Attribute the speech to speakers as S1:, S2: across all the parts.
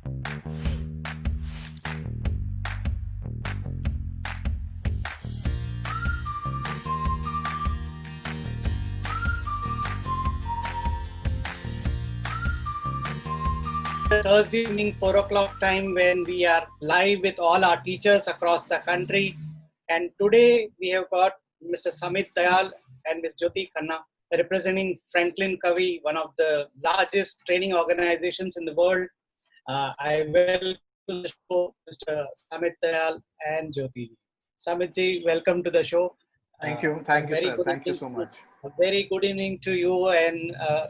S1: Thursday evening, 4 o'clock time, when we are live with all our teachers across the country. And today we have got Mr. Samit Dayal and Ms. Jyoti Khanna representing Franklin Covey, one of the largest training organizations in the world. I welcome to the show Mr. Samit Dayal and Jyoti. Samit ji, welcome to the show.
S2: Thank you, sir. Thank you so much.
S1: A very good evening to you, and a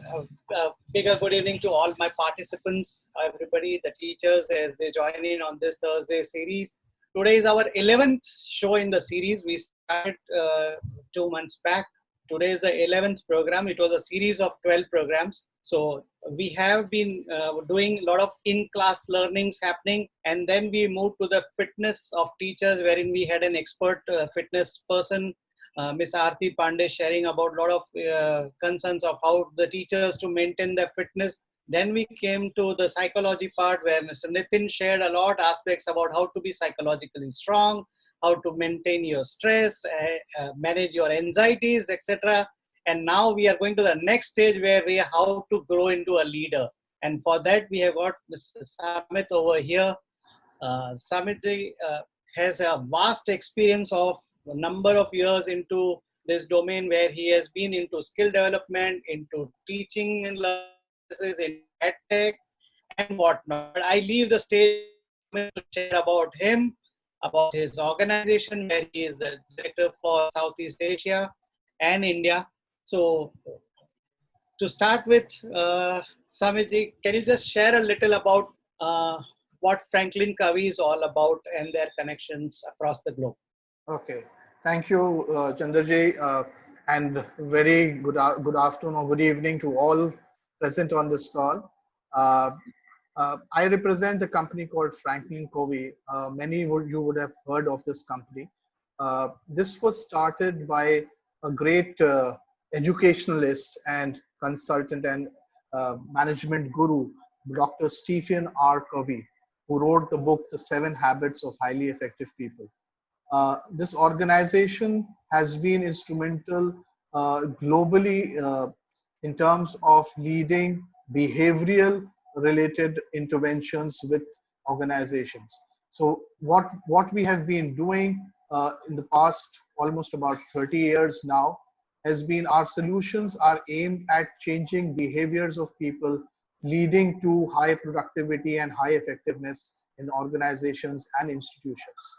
S1: bigger good evening to all my participants, everybody, the teachers, as they join in on this Thursday series. Today is our 11th show in the series. We started 2 months back. Today is the 11th program. It was a series of 12 programs. So we have been doing a lot of in-class learnings happening, and then we moved to the fitness of teachers, wherein we had an expert fitness person, Ms. Aarti Pandey, sharing about a lot of concerns of how the teachers to maintain their fitness. Then we came to the psychology part, where Mr. Nitin shared a lot aspects about how to be psychologically strong, how to maintain your stress, manage your anxieties, etc. And now we are going to the next stage, where we how to grow into a leader. And for that, we have got Mr. Samit over here. Samit ji has a vast experience of a number of years into this domain, where he has been into skill development, into teaching and learning, in tech and whatnot. But I leave the stage to share about him, about his organization, where he is the director for Southeast Asia and India. So to start with, Samit ji, can you just share a little about what Franklin Covey is all about and their connections across the globe?
S2: Okay. Thank you, Chandraji, and very good afternoon or good evening to all present on this call. Uh, I represent a company called Franklin Covey. You would have heard of this company. This was started by a great educationalist and consultant and management guru, Dr. Stephen R. Covey, who wrote the book, The 7 Habits of Highly Effective People. This organization has been instrumental globally in terms of leading behavioral related interventions with organizations. So what we have been doing in the past almost about 30 years now has been, our solutions are aimed at changing behaviors of people, leading to high productivity and high effectiveness in organizations and institutions.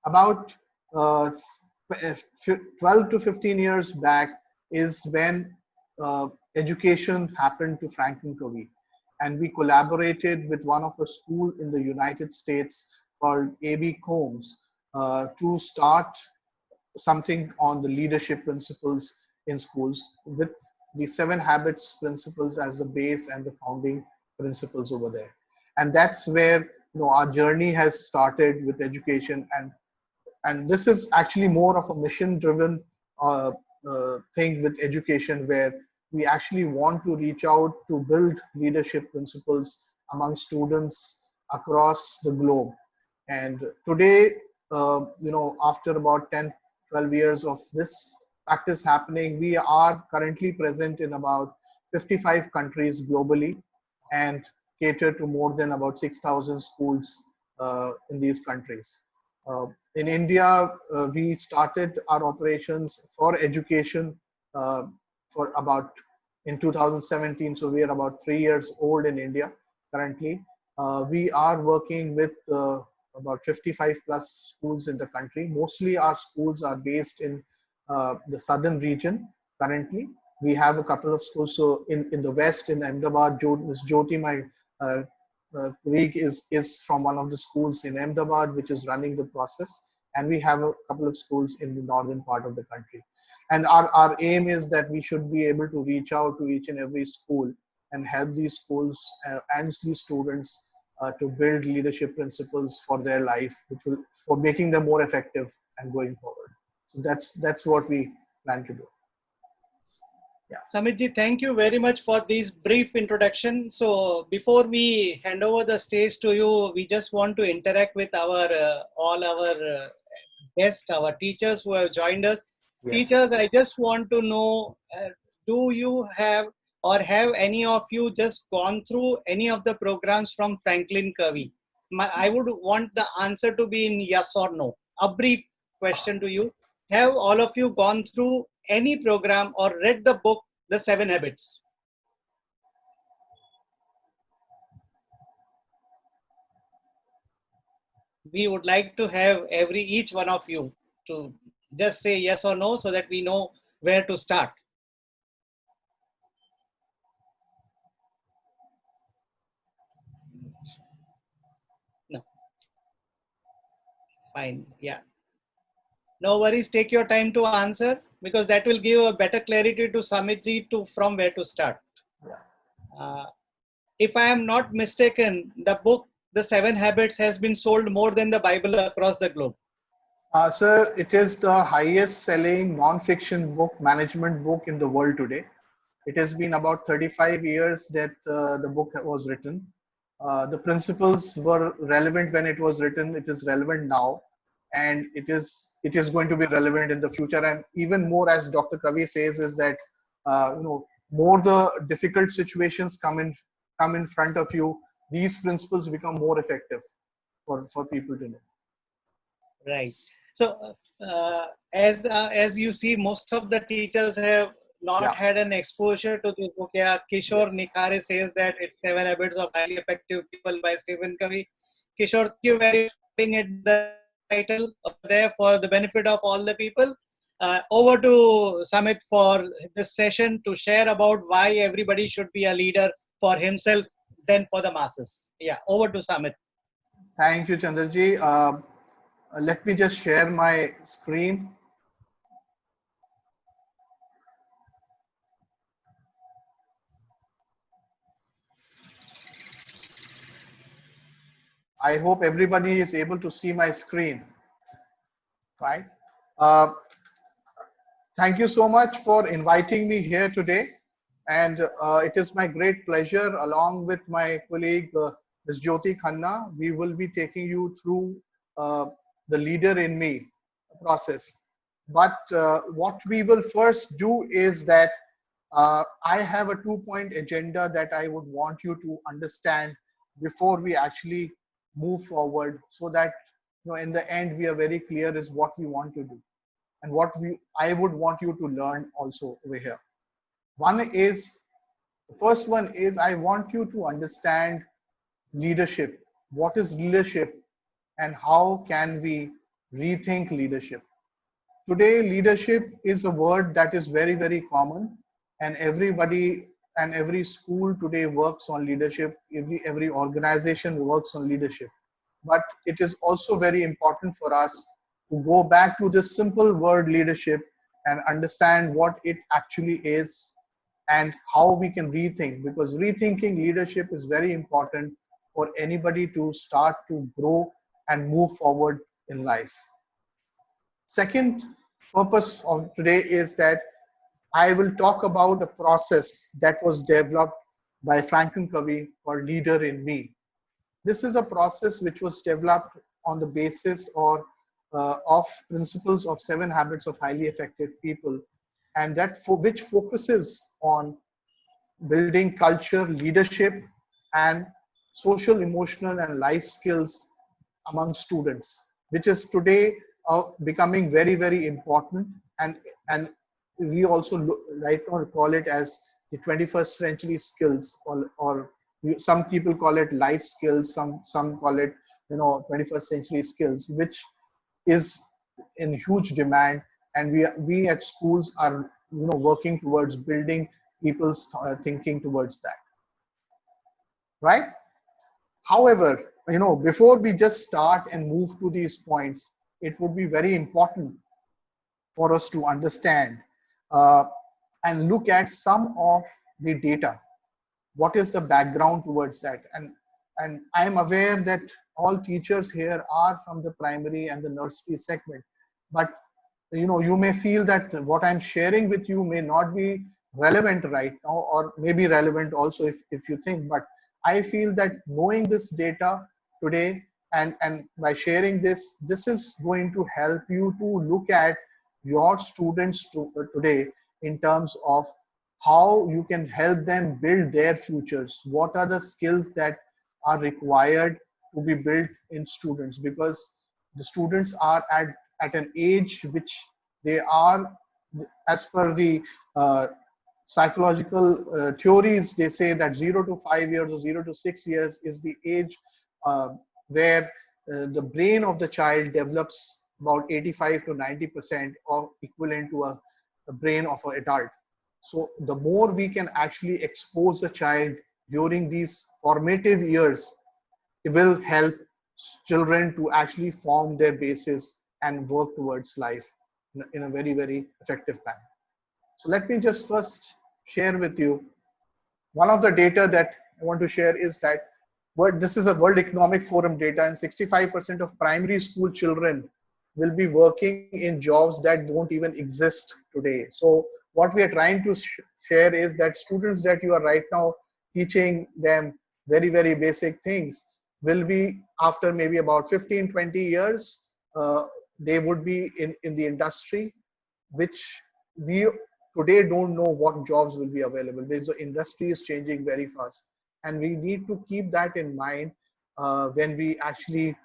S2: About uh, 12 to 15 years back is when education happened to Franklin Covey, and we collaborated with one of the school in the United States called A.B. Combs to start something on the leadership principles in schools, with the 7 habits principles as the base and the founding principles over there. And that's where our journey has started with education. And this is actually more of a mission driven thing with education, where we actually want to reach out to build leadership principles among students across the globe. And today, after about 10 12 years of this practice happening, we are currently present in about 55 countries globally and cater to more than about 6,000 schools in these countries. In India, we started our operations for education for about in 2017. So we are about 3 years old in India currently. We are working with about 55 plus schools in the country. Mostly our schools are based in the southern region currently. We have a couple of schools. So in the west, in Ahmedabad, Ms. Jyoti, my colleague, is from one of the schools in Ahmedabad, which is running the process. And we have a couple of schools in the northern part of the country. And our aim is that we should be able to reach out to each and every school and help these schools and these students to build leadership principles for their life, which will, for making them more effective and going forward. So that's what we plan to do.
S1: Samitji, thank you very much for this brief introduction. So before we hand over the stage to you, we just want to interact with our all our guests, our teachers who have joined us.
S2: Yes.
S1: Teachers, I just want to know, do you have or have any of you just gone through any of the programs from Franklin Covey? I would want the answer to be in yes or no. A brief question to you. Have all of you gone through any program or read the book The 7 Habits? We would like to have each one of you to just say yes or no so that we know where to start. No. Fine. Yeah. No worries. Take your time to answer because that will give a better clarity to Samitji to from where to start. Uh, if I am not mistaken, the book The 7 Habits has been sold more than the Bible across the globe.
S2: Sir, it is the highest selling non-fiction book, management book in the world today. It has been about 35 years that the book was written. The principles were relevant when it was written. It is relevant now, and it is going to be relevant in the future. And even more, as Dr. Kavi says, is that more the difficult situations come in front of you, these principles become more effective for people to know.
S1: Right. So, as you see, most of the teachers have not
S2: Yeah.
S1: had an exposure to this book. Yeah, Kishore
S2: Yes.
S1: Nikhare says that it's 7 Habits of Highly Effective People by Stephen Covey. Kishore, thank you very much for putting it the title there for the benefit of all the people. Over to Samit for this session to share about why everybody should be a leader for himself, then for the masses. Yeah, over to Samit.
S2: Thank you, Chandraji. Let me just share my screen. I hope everybody is able to see my screen, right? Uh, Thank you so much for inviting me here today. And it is my great pleasure, along with my colleague, Ms. Jyoti Khanna, we will be taking you through uh, the Leader in Me process. But what we will first do is that I have a 2 point agenda that I would want you to understand before we actually move forward, so that in the end we are very clear is what we want to do and what I would want you to learn also over here. One is the first one is I want you to understand leadership. What is leadership and how can we rethink leadership? Today, leadership is a word that is very, very common, and everybody and every school today works on leadership. Every organization works on leadership. But it is also very important for us to go back to this simple word leadership and understand what it actually is and how we can rethink, because rethinking leadership is very important for anybody to start to grow and move forward in life. Second purpose of today is that I will talk about a process that was developed by Franklin Covey called Leader in Me. This is a process which was developed on the basis of principles of 7 Habits of Highly Effective People, and which focuses on building culture, leadership, and social, emotional, and life skills among students, which is today becoming very, very important. And we also right now call it as the 21st century skills, or some people call it life skills, some call it 21st century skills, which is in huge demand. And we at schools are working towards building people's thinking towards that, right? However, before we just start and move to these points, it would be very important for us to understand uh, and look at some of the data. What is the background towards that? And I am aware that all teachers here are from the primary and the nursery segment, but you may feel that what I'm sharing with you may not be relevant right now, or maybe relevant also if you think, but I feel that knowing this data today, and by sharing this, this is going to help you to look at your students today in terms of how you can help them build their futures. What are the skills that are required to be built in students, because the students are at an age which they are, as per the uh, psychological theories, they say that 0 to 5 years or 0 to 6 years is the age where the brain of the child develops about 85 to 90% or equivalent to a brain of an adult. So the more we can actually expose the child during these formative years, it will help children to actually form their basis and work towards life in a very, very effective manner. So let me just first share with you one of the data that I want to share is that this is a World Economic Forum data, and 65% of primary school children will be working in jobs that don't even exist today. So what we are trying to share is that students that you are right now teaching them very, very basic things will be, after maybe about 15, 20 years, they would be in the industry, which we today don't know what jobs will be available, because the industry is changing very fast, and we need to keep that in mind when we actually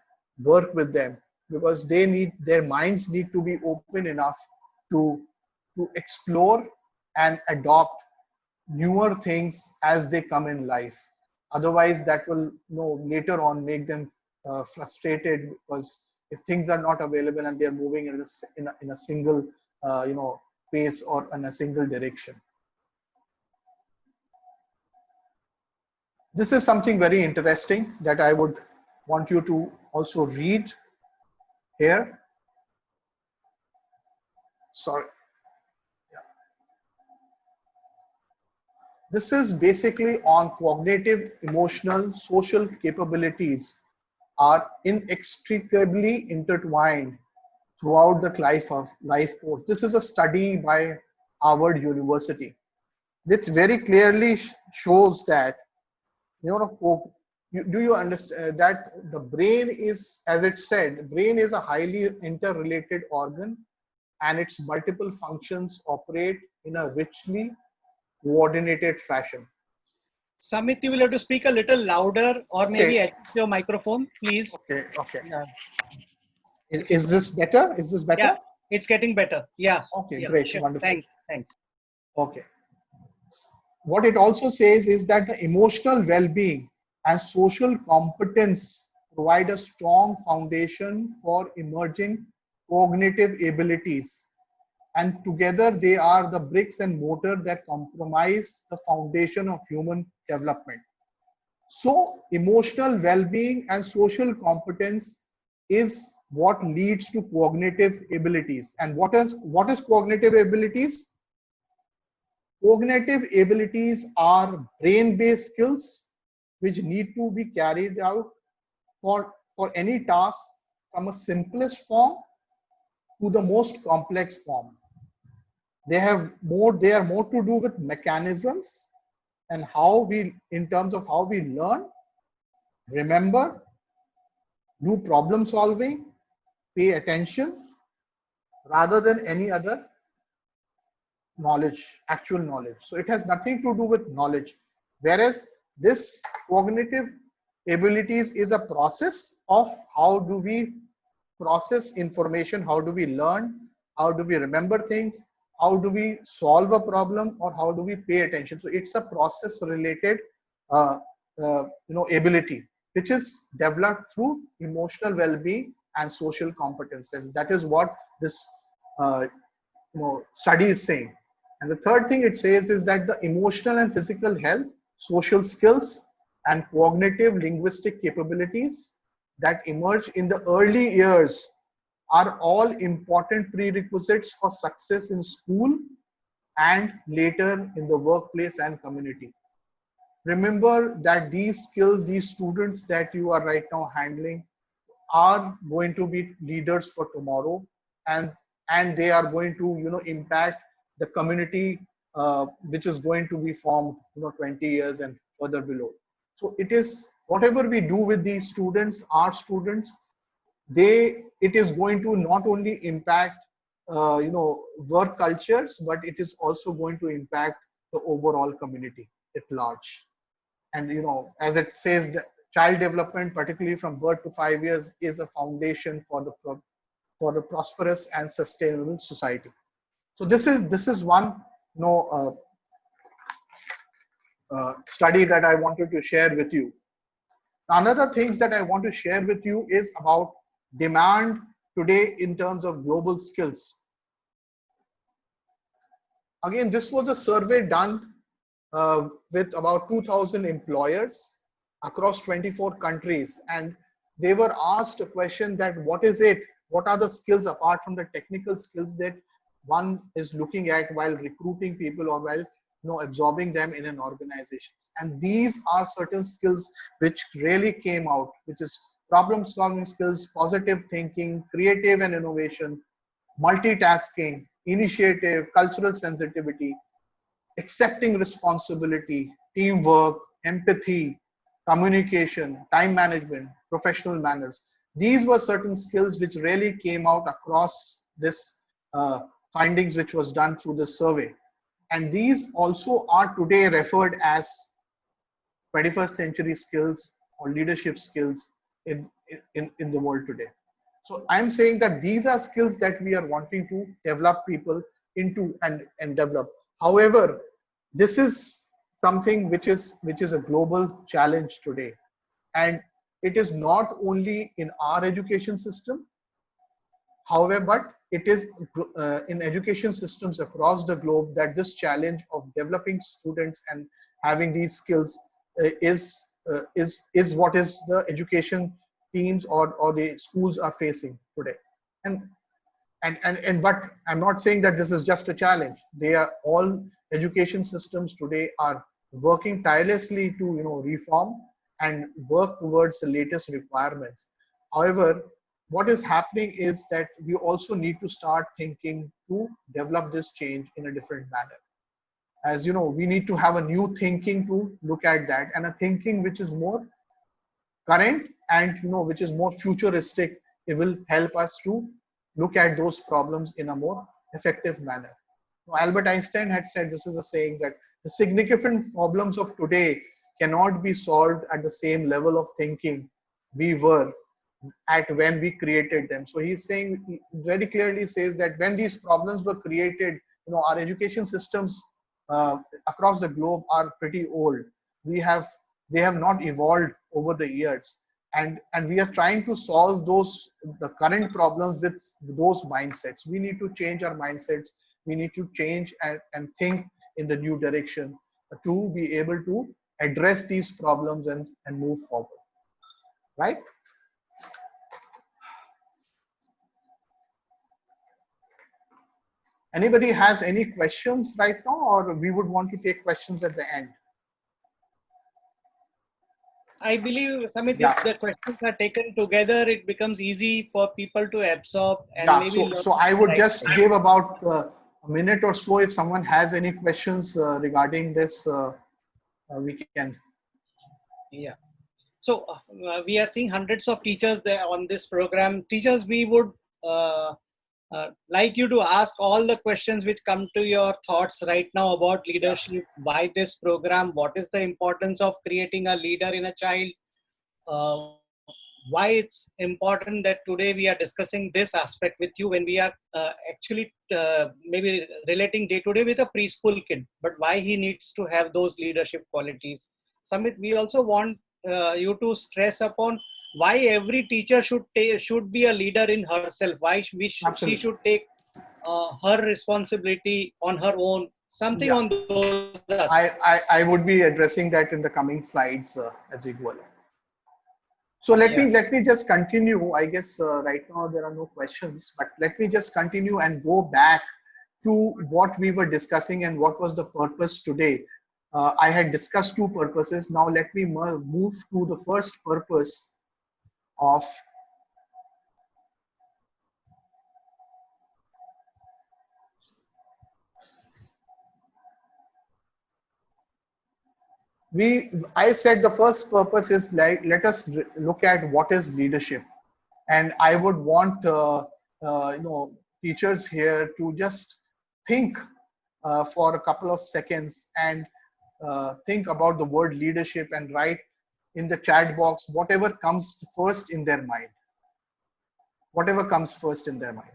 S2: work with them, because their minds need to be open enough to explore and adopt newer things as they come in life. Otherwise that will, later on make them frustrated, because if things are not available and they're moving in a single pace or in a single direction. This is something very interesting that I would want you to also read here. Sorry. This is basically on cognitive, emotional, social capabilities are inextricably intertwined throughout the life course. This is a study by Harvard University. This very clearly shows that, do you understand that the brain is, as it said, brain is a highly interrelated organ, and its multiple functions operate in a richly coordinated fashion.
S1: Samit, you will have to speak a little louder, or maybe
S2: Okay.
S1: adjust your microphone, please.
S2: Okay. Okay.
S1: Yeah.
S2: Is this better? Is this better?
S1: Yeah, it's getting better. Yeah.
S2: Okay,
S1: Yeah.
S2: great,
S1: Sure.
S2: wonderful.
S1: Thanks. Thanks.
S2: Okay. What it also says is that the emotional well-being and social competence provide a strong foundation for emerging cognitive abilities, and together they are the bricks and mortar that comprise the foundation of human development. So emotional well-being and social competence is what leads to cognitive abilities. And what is cognitive abilities? Cognitive abilities are brain-based skills which need to be carried out for any task, from a simplest form to the most complex form. They are more to do with mechanisms and in terms of how we learn, remember, do problem solving, pay attention, rather than any other knowledge, actual knowledge. So it has nothing to do with knowledge. Whereas this cognitive abilities is a process of how do we process information, how do we learn, how do we remember things, how do we solve a problem, or how do we pay attention. So it's a process related uh, ability, which is developed through emotional well-being and social competences. That is what this uh, study is saying. And the third thing it says is that the emotional and physical health, social skills, and cognitive linguistic capabilities that emerge in the early years are all important prerequisites for success in school and later in the workplace and community. Remember that these skills, these students that you are right now handling, are going to be leaders for tomorrow, and they are going to impact the community which is going to be formed, 20 years and further below. So it is whatever we do with these students, our students, it is going to not only impact work cultures, but it is also going to impact the overall community at large. And as it says, child development, particularly from birth to 5 years, is a foundation for the prosperous and sustainable society. So this is one study that I wanted to share with you. Another things that I want to share with you is about demand today in terms of global skills. Again, this was a survey done with about 2,000 employers across 24 countries, and they were asked a question that what are the skills apart from the technical skills that one is looking at while recruiting people or while absorbing them in an organization. And these are certain skills which really came out, which is problem solving skills, positive thinking, creative and innovation, multitasking, initiative, cultural sensitivity, accepting responsibility, teamwork, empathy, communication, time management, professional manners. These were certain skills which really came out across this findings which was done through the survey. And these also are today referred as 21st century skills or leadership skills in the world today. So I'm saying that these are skills that we are wanting to develop people into and develop. However, this is something which is a global challenge today. And it is not only in our education system, however, but it is in education systems across the globe that this challenge of developing students and having these skills is what is the education teams or the schools are facing today. And but I'm not saying that this is just a challenge. They are all education systems today are working tirelessly to reform and work towards the latest requirements. However, what is happening is that we also need to start thinking to develop this change in a different manner. As you know, we need to have a new thinking to look at that, and a thinking which is more current and which is more futuristic. It will help us to look at those problems in a more effective manner. Now, Albert Einstein had said, this is a saying, that the significant problems of today cannot be solved at the same level of thinking we were at when we created them. So he's saying, he very clearly says that when these problems were created, our education systems across the globe are pretty old. They have not evolved over the years, and we are trying to solve the current problems with those mindsets. We need to change our mindsets. We need to change and think in the new direction to be able to address these problems and move forward, right? Anybody has any questions right now, or we would want to take questions at the end?
S1: I believe, Samit,
S2: Yeah.
S1: if the questions are taken together, it becomes easy for people to absorb and
S2: Yeah,
S1: maybe learn.
S2: so I would
S1: Right.
S2: just give about a minute or so. If someone has any questions regarding this, we can.
S1: Yeah. So we are seeing hundreds of teachers there on this program. Teachers, we would like you to ask all the questions which come to your thoughts right now about leadership. Why this program? What is the importance of creating a leader in a child? Why it's important that today we are discussing this aspect with you when we are actually maybe relating day to day with a preschool kid, but why he needs to have those leadership qualities. Samit, we also want you to stress upon why every teacher should be a leader in herself, why she should take her responsibility on her own, something on those aspects.
S2: I would be addressing that in the coming slides as we go along. So let me just continue. I guess right now there are no questions, but let me just continue and go back to what we were discussing and what was the purpose today. I had discussed two purposes. Now let me move to the first purpose of I said the first purpose is like, let us look at what is leadership. And I would want teachers here to just think for a couple of seconds and think about the word leadership and write in the chat box whatever comes first in their mind. Whatever comes first in their mind.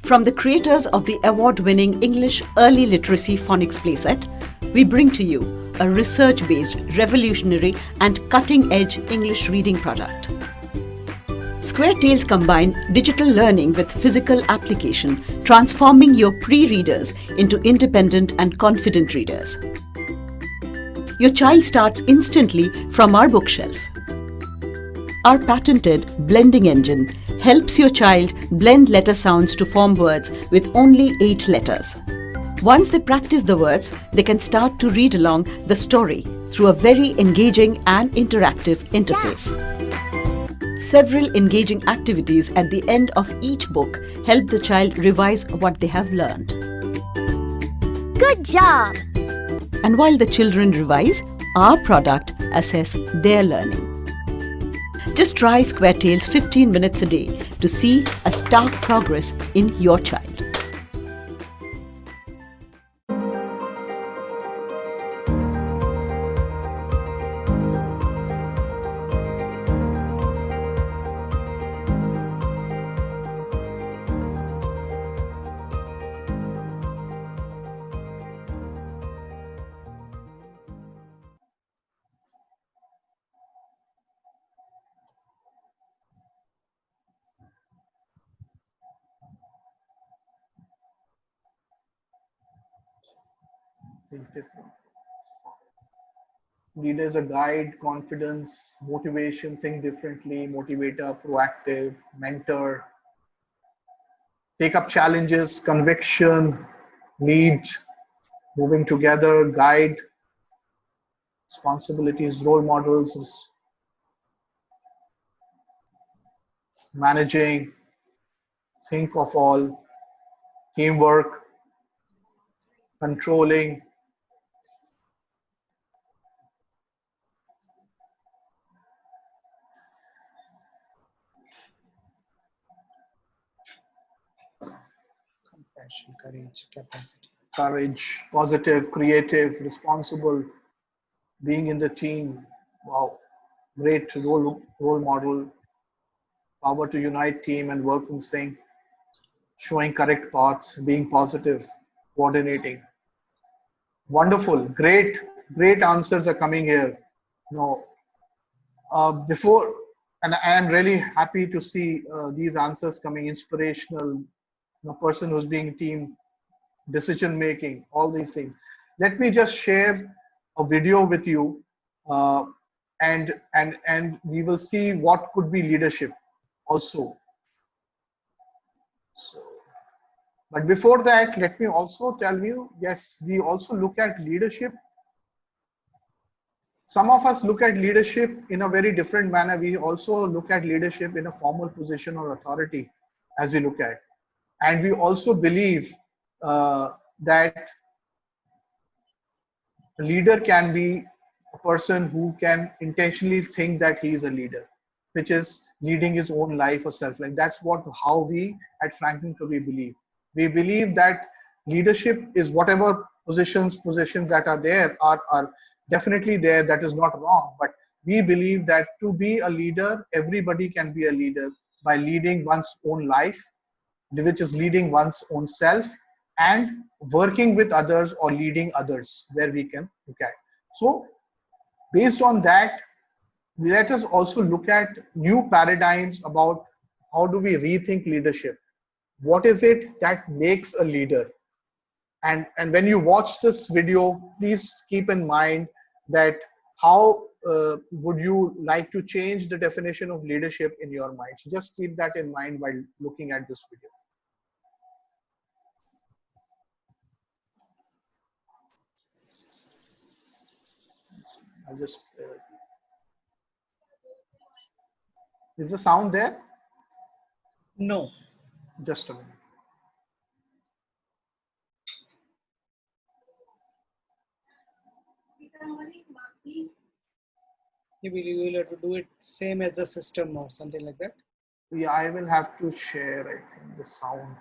S3: From the creators of the award-winning English Early Literacy Phonics Playset, we bring to you a research-based, revolutionary and cutting-edge English reading product. Square Tales combine digital learning with physical application, transforming your pre-readers into independent and confident readers. Your child starts instantly from our bookshelf. Our patented blending engine helps your child blend letter sounds to form words with only 8 letters. Once they practice the words, they can start to read along the story through a very engaging and interactive interface. Several engaging activities at the end of each book help the child revise what they have learned.
S4: Good job!
S3: And while the children revise, our product assess their learning. Just try Square Tales 15 minutes a day to see a stark progress in your child.
S2: Leader is a guide, confidence, motivation, think differently, motivator, proactive, mentor, take up challenges, conviction, lead, moving together, guide, responsibilities, role models, managing, think of all, teamwork, controlling,
S1: Compassion, courage, capacity.
S2: courage, positive, creative, responsible, being in the team. Wow, great role model, power to unite team and work in sync, showing correct paths, being positive, coordinating. Wonderful, great answers are coming here. No, before, and I am really happy to see these answers coming, inspirational, person who's being team, decision making, all these things. Let me just share a video with you, uh, and we will see what could be leadership also. So, but before that, let me also tell you, yes, we also look at leadership. Some of us look at leadership in a very different manner. We also look at leadership in a formal position or authority as we look at. And we also believe that a leader can be a person who can intentionally think that he is a leader, which is leading his own life or self life. That's how we at Franklin Covey believe. We believe that leadership is whatever positions that are there are definitely there. That is not wrong, but we believe that to be a leader, everybody can be a leader by leading one's own life, which is leading one's own self, and working with others or leading others, where we can look at. So based on that, let us also look at new paradigms about how do we rethink leadership. What is it that makes a leader? And when you watch this video, please keep in mind that how would you like to change the definition of leadership in your mind. So just keep that in mind while looking at this video. I'll just is the sound there?
S1: No.
S2: Just a minute.
S1: Maybe you will have to do it same as the system or something like that.
S2: Yeah, I will have to share, I think, the sound.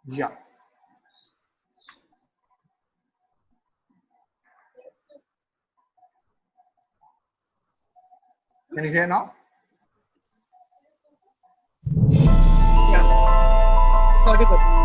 S2: Yeah. Can you hear now?
S1: Yeah, audible.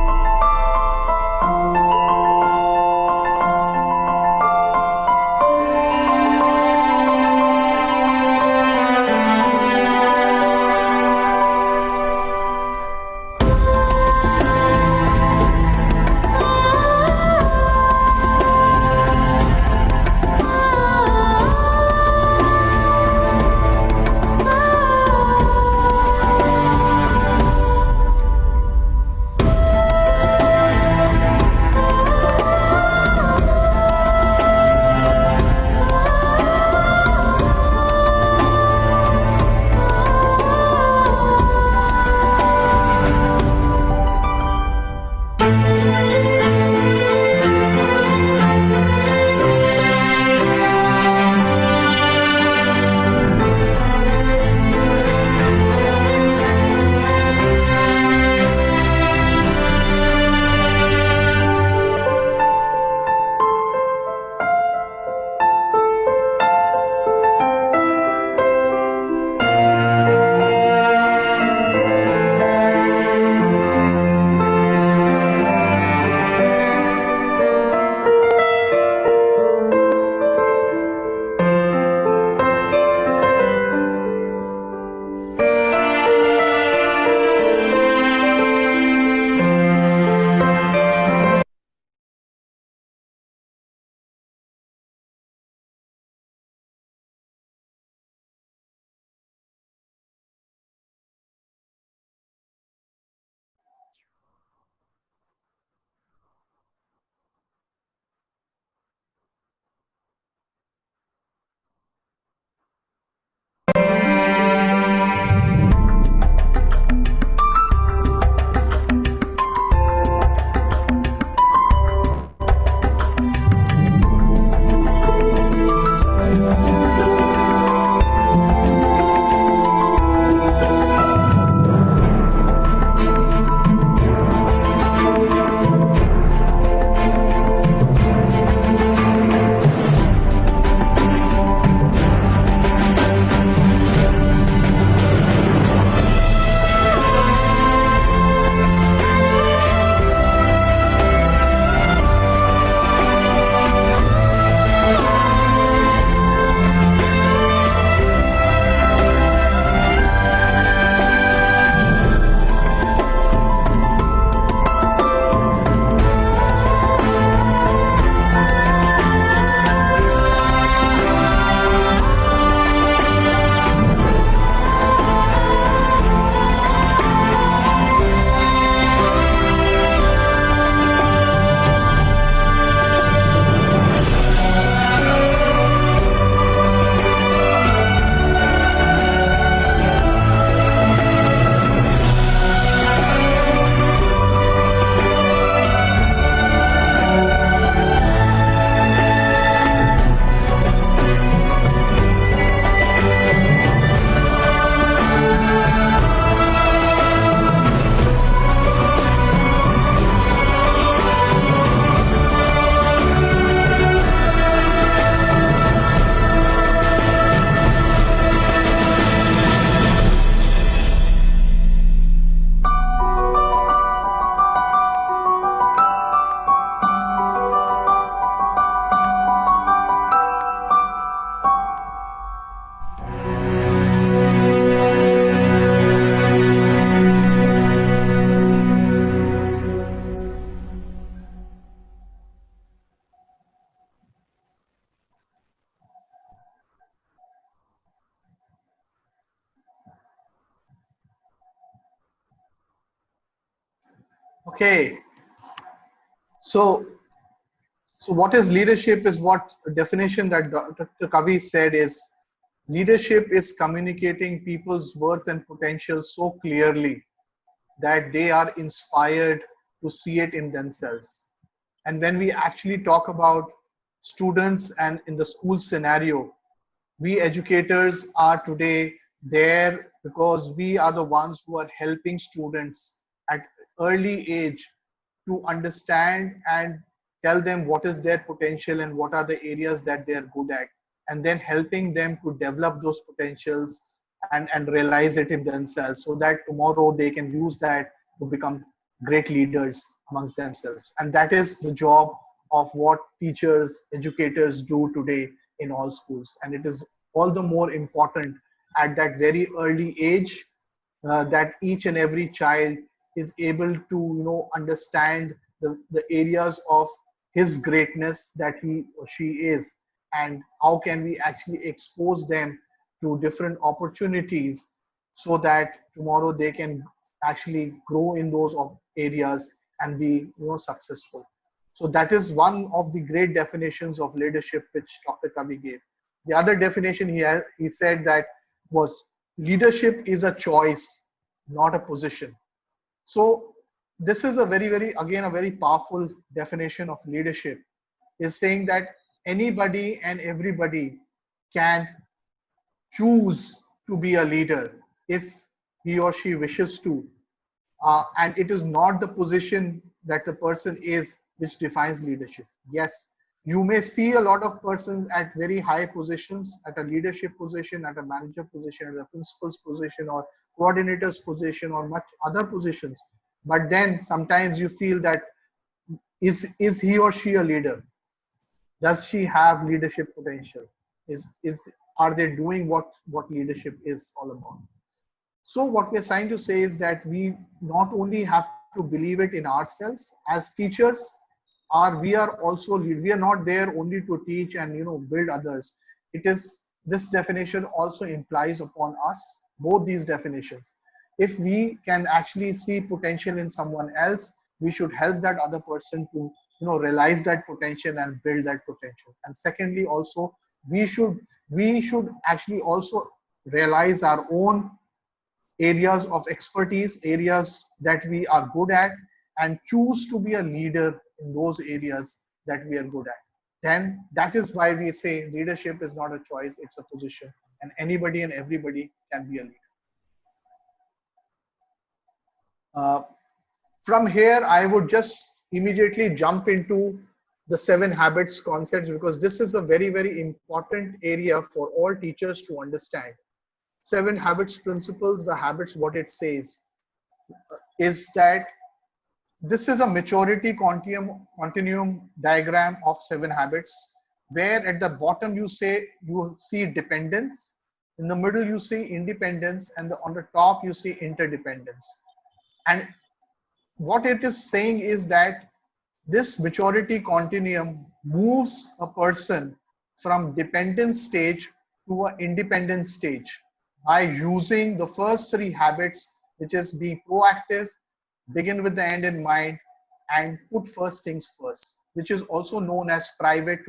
S2: Okay. So So what is leadership is what definition that Dr. Kavi said is leadership is communicating people's worth and potential so clearly that they are inspired to see it in themselves. And when we actually talk about students and in the school scenario, we educators are today there because we are the ones who are helping students at early age to understand and tell them what is their potential and what are the areas that they are good at, and then helping them to develop those potentials and realize it in themselves so that tomorrow they can use that to become great leaders amongst themselves. And that is the job of what teachers, educators do today in all schools. And it is all the more important at that very early age that each and every child is able to understand the areas of his greatness that he or she is, and how can we actually expose them to different opportunities so that tomorrow they can actually grow in those areas and be successful. So that is one of the great definitions of leadership which Dr. Kavi gave. The other definition he said that was leadership is a choice, not a position. So this is a again a very powerful definition of leadership, is saying that anybody and everybody can choose to be a leader if he or she wishes to. And it is not the position that the person is which defines leadership. Yes, you may see a lot of persons at very high positions, at a leadership position, at a manager position, at a principal's position, or coordinator's position, or much other positions. But then sometimes you feel that is he or she a leader? Does she have leadership potential? Are they doing what leadership is all about? So what we're trying to say is that we not only have to believe it in ourselves as teachers, we are also we are not there only to teach and build others. It is, this definition also implies upon us both these definitions. If we can actually see potential in someone else, we should help that other person to realize that potential and build that potential. And secondly, also we should actually also realize our own areas of expertise, areas that we are good at, and choose to be a leader in those areas that we are good at. Then that is why we say leadership is not a choice, it's a position, and anybody and everybody can be a leader. From here, I would just immediately jump into the 7 habits concepts, because this is a very important area for all teachers to understand. 7 habits principles, the habits, what it says is that this is a maturity continuum diagram of 7 habits, where at the bottom you see dependence, in the middle you see independence, and on the top you see interdependence. And what it is saying is that this maturity continuum moves a person from dependent stage to an independent stage by using the first 3 habits, which is be proactive, begin with the end in mind, and put first things first, which is also known as private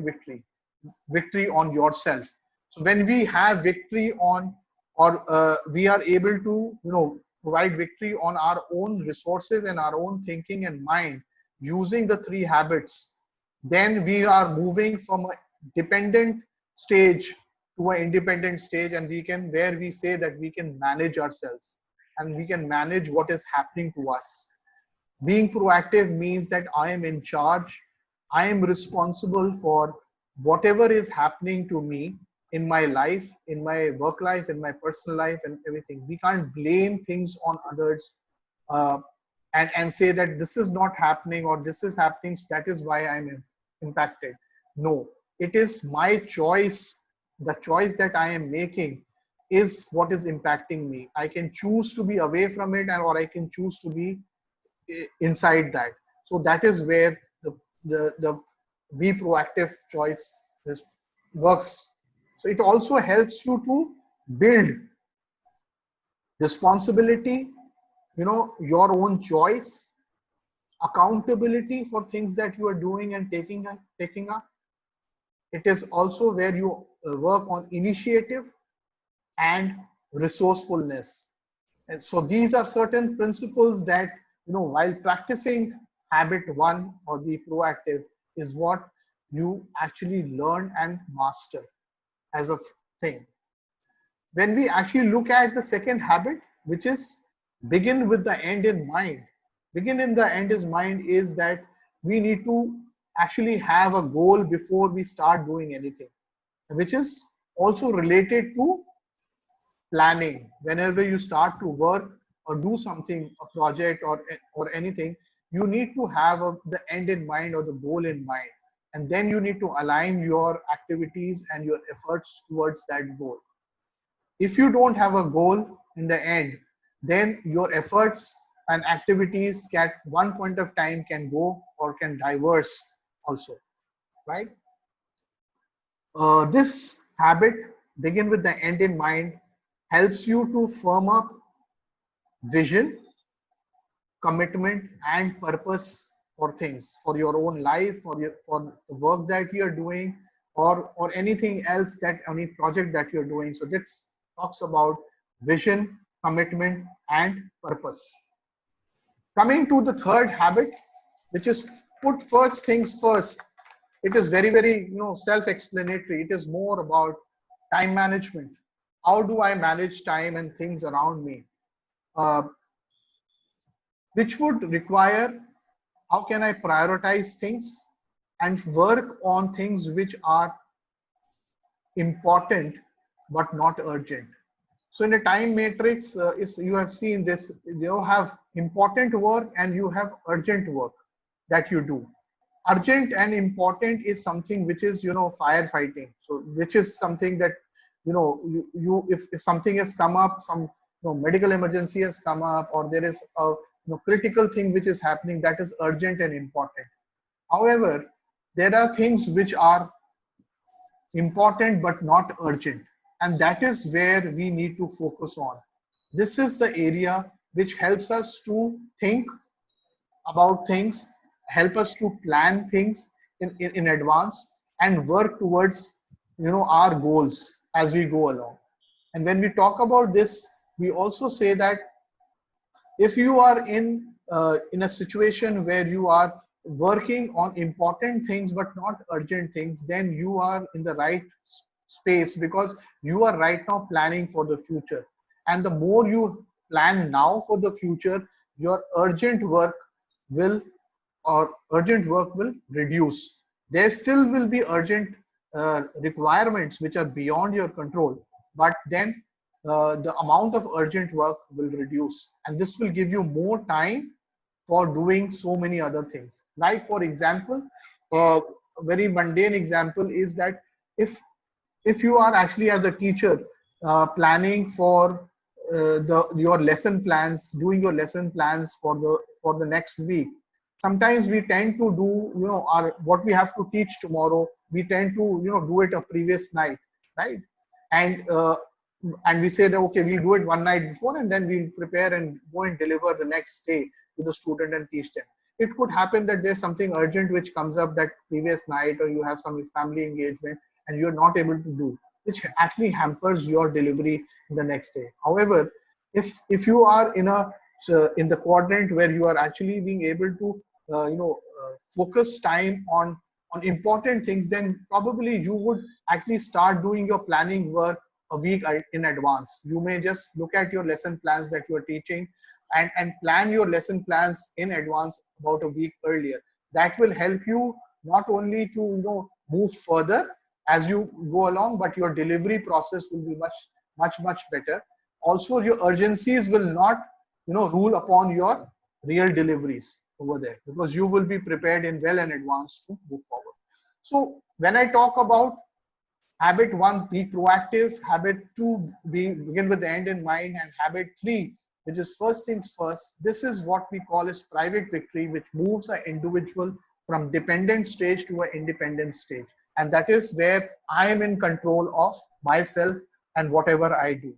S2: victory on yourself. So when we have victory on, or we are able to provide victory on our own resources and our own thinking and mind using the 3 habits, then we are moving from a dependent stage to an independent stage, and where we say that we can manage ourselves and we can manage what is happening to us. Being proactive means that I am in charge, I am responsible for whatever is happening to me in my life, in my work life, in my personal life, and everything. We can't blame things on others and say that this is not happening or this is happening, so that is why I'm impacted. No, it is my choice. The choice that I am making is what is impacting me. I can choose to be away from it, or I can choose to be inside that. So that is where the be proactive choice works. So it also helps you to build responsibility, your own choice, accountability for things that you are doing and taking up. It is also where you work on initiative and resourcefulness. And so these are certain principles that, while practicing habit one or be proactive is what you actually learn and master as a thing. When we actually look at the second habit, which is begin with the end in mind. Begin in the end in mind is that we need to actually have a goal before we start doing anything, which is also related to planning. Whenever you start to work or do something, a project or anything, you need to have the end in mind or the goal in mind, and then you need to align your activities and your efforts towards that goal. If you don't have a goal in the end, then your efforts and activities at one point of time can go or can diverse also, right? This habit, begin with the end in mind, helps you to firm up vision, commitment, and purpose for things, for your own life, for the work that you're doing, or anything else, that any project that you're doing. So this talks about vision, commitment, and purpose. Coming to the third habit, which is put first things first. It is very, very self-explanatory. It is more about time management. How do I manage time and things around me? Uh, which would require, how can I prioritize things and work on things which are important but not urgent. So in a time matrix, if you have seen this, you have important work and you have urgent work that you do. Urgent and important is something which is, firefighting. So which is something that, if something has come up, some medical emergency has come up, or there is a critical thing which is happening, that is urgent and important. However, there are things which are important but not urgent, and that is where we need to focus on. This is the area which helps us to think about things, help us to plan things in advance and work towards our goals as we go along. And when we talk about this, we also say that if you are in a situation where you are working on important things but not urgent things, then you are in the right space, because you are right now planning for the future. And the more you plan now for the future, your urgent work will reduce. There still will be urgent requirements which are beyond your control, but then the amount of urgent work will reduce, and this will give you more time for doing so many other things. Like, for example, a very mundane example is that if you are actually, as a teacher, planning for your lesson plans, doing your lesson plans for the next week, sometimes we tend to do our what we have to teach tomorrow, we tend to do it a previous night, right? And we say that, okay, we'll do it one night before and then we'll prepare and go and deliver the next day to the student and teach them. It could happen that there's something urgent which comes up that previous night, or you have some family engagement and you're not able to do, which actually hampers your delivery the next day. However, if you are in the quadrant where you are actually being able to focus time on important things, then probably you would actually start doing your planning work a week in advance. You may just look at your lesson plans that you are teaching and plan your lesson plans in advance about a week earlier. That will help you not only to move further as you go along, but your delivery process will be much better. Also, your urgencies will not rule upon your real deliveries over there, because you will be prepared in advance to move forward. So when I talk about habit 1, be proactive, habit 2, begin with the end in mind, and habit 3, which is first things first, this is what we call as private victory, which moves an individual from dependent stage to an independent stage. And that is where I am in control of myself and whatever I do.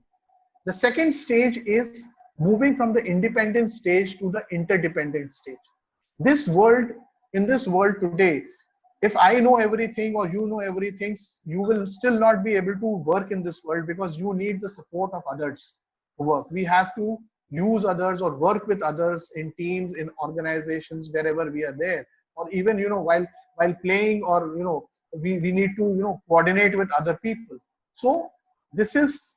S2: The second stage is moving from the independent stage to the interdependent stage. This world, in this world today, if I know everything or you know everything, you will still not be able to work in this world, because you need the support of others to work. We have to use others or work with others in teams, in organizations, wherever we are there, or even, while playing, or we need to coordinate with other people. So this is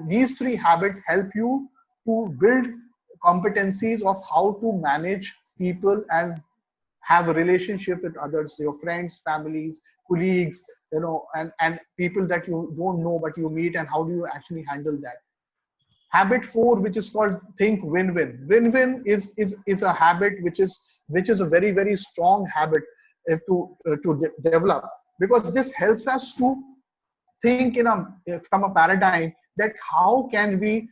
S2: these three habits help you to build competencies of how to manage people and have a relationship with others, your friends, families, colleagues, and people that you don't know but you meet, and how do you actually handle that. Habit 4, which is called think win-win. Win-win is a habit which is a very, very strong habit to develop, because this helps us to think from a paradigm that how can we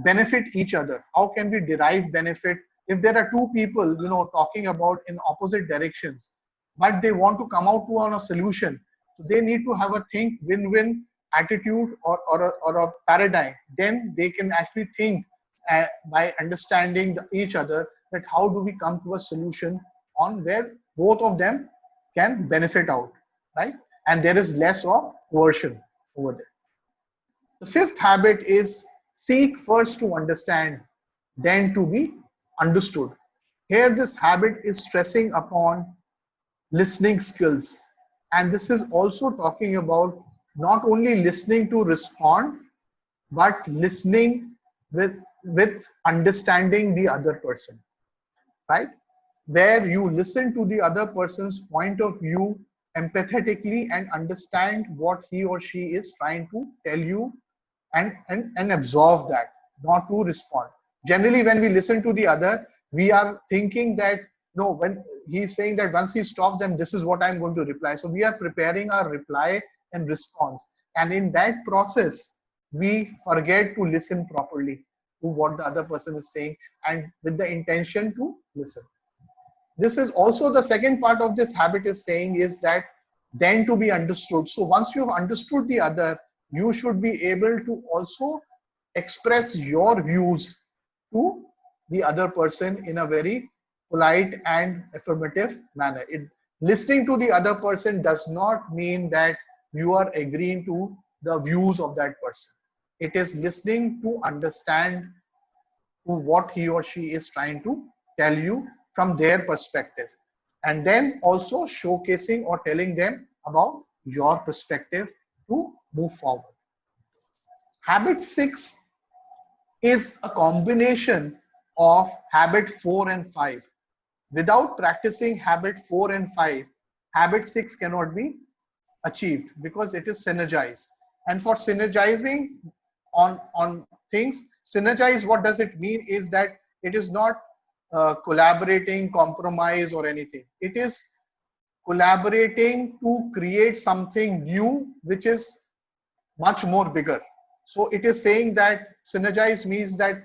S2: benefit each other, how can we derive benefit. If there are two people talking about in opposite directions, but they want to come out to on a solution, so they need to have a think win-win attitude, or a paradigm. Then they can actually think by understanding each other, that how do we come to a solution on where both of them can benefit out, right? And there is less of coercion over there. The fifth habit is seek first to understand, then to be understood. Here, this habit is stressing upon listening skills. And this is also talking about not only listening to respond, but listening with understanding the other person, right? Where you listen to the other person's point of view empathetically and understand what he or she is trying to tell you, and absorb that, not to respond. Generally, when we listen to the other, we are thinking that, no, when he's saying that once he stops, then this is what I'm going to reply. So we are preparing our reply and response. And in that process, we forget to listen properly to what the other person is saying, and with the intention to listen. This is also the second part of this habit is saying is that then to be understood. So once you've understood the other, you should be able to also express your views to the other person in a very polite and affirmative manner. Listening to the other person does not mean that you are agreeing to the views of that person. It is listening to understand to what he or she is trying to tell you from their perspective, and then also showcasing or telling them about your perspective to move forward. Habit 6 is a combination of habit 4 and 5. Without practicing habit 4 and 5, habit 6 cannot be achieved, because it is synergized. And for synergizing on things, synergize, what does it mean is that it is not collaborating, compromise, or anything. It is collaborating to create something new, which is much more bigger. So it is saying that synergize means that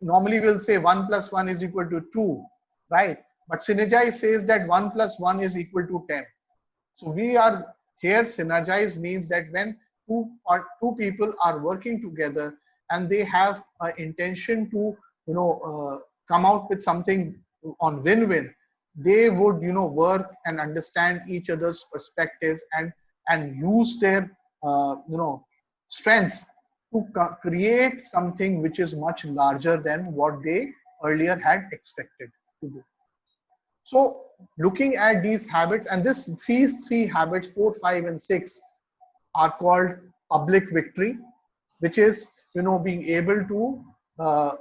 S2: normally we'll say 1 plus 1 is equal to 2, right? But synergize says that 1 plus 1 is equal to 10. So we are here, synergize means that when two people are working together and they have an intention to come out with something on win-win, they would work and understand each other's perspectives, and use their strengths to create something which is much larger than what they earlier had expected to do. So looking at these habits, and these three habits, 4, 5, and 6, are called public victory, which is being able to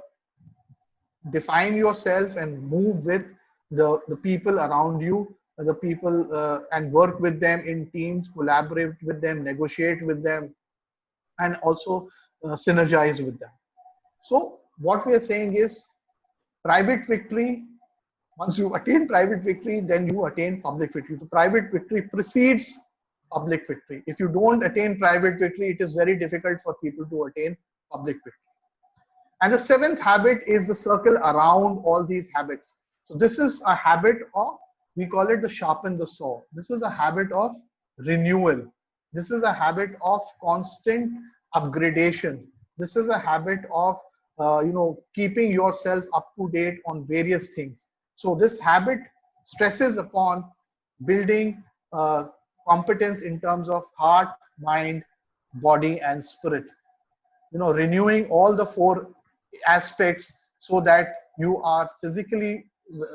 S2: define yourself and move with the people around you, the people, and work with them in teams, collaborate with them, negotiate with them, and also synergize with them. So what we are saying is private victory. Once you attain private victory, then you attain public victory. So private victory precedes public victory. If you don't attain private victory, it is very difficult for people to attain public victory. And the 7th habit is the circle around all these habits. So this is a habit of, we call it the sharpen the saw. This is a habit of renewal. This is a habit of constant upgradation. This is a habit of keeping yourself up to date on various things. So this habit stresses upon building competence in terms of heart, mind, body, and spirit. Renewing all the four aspects so that you are physically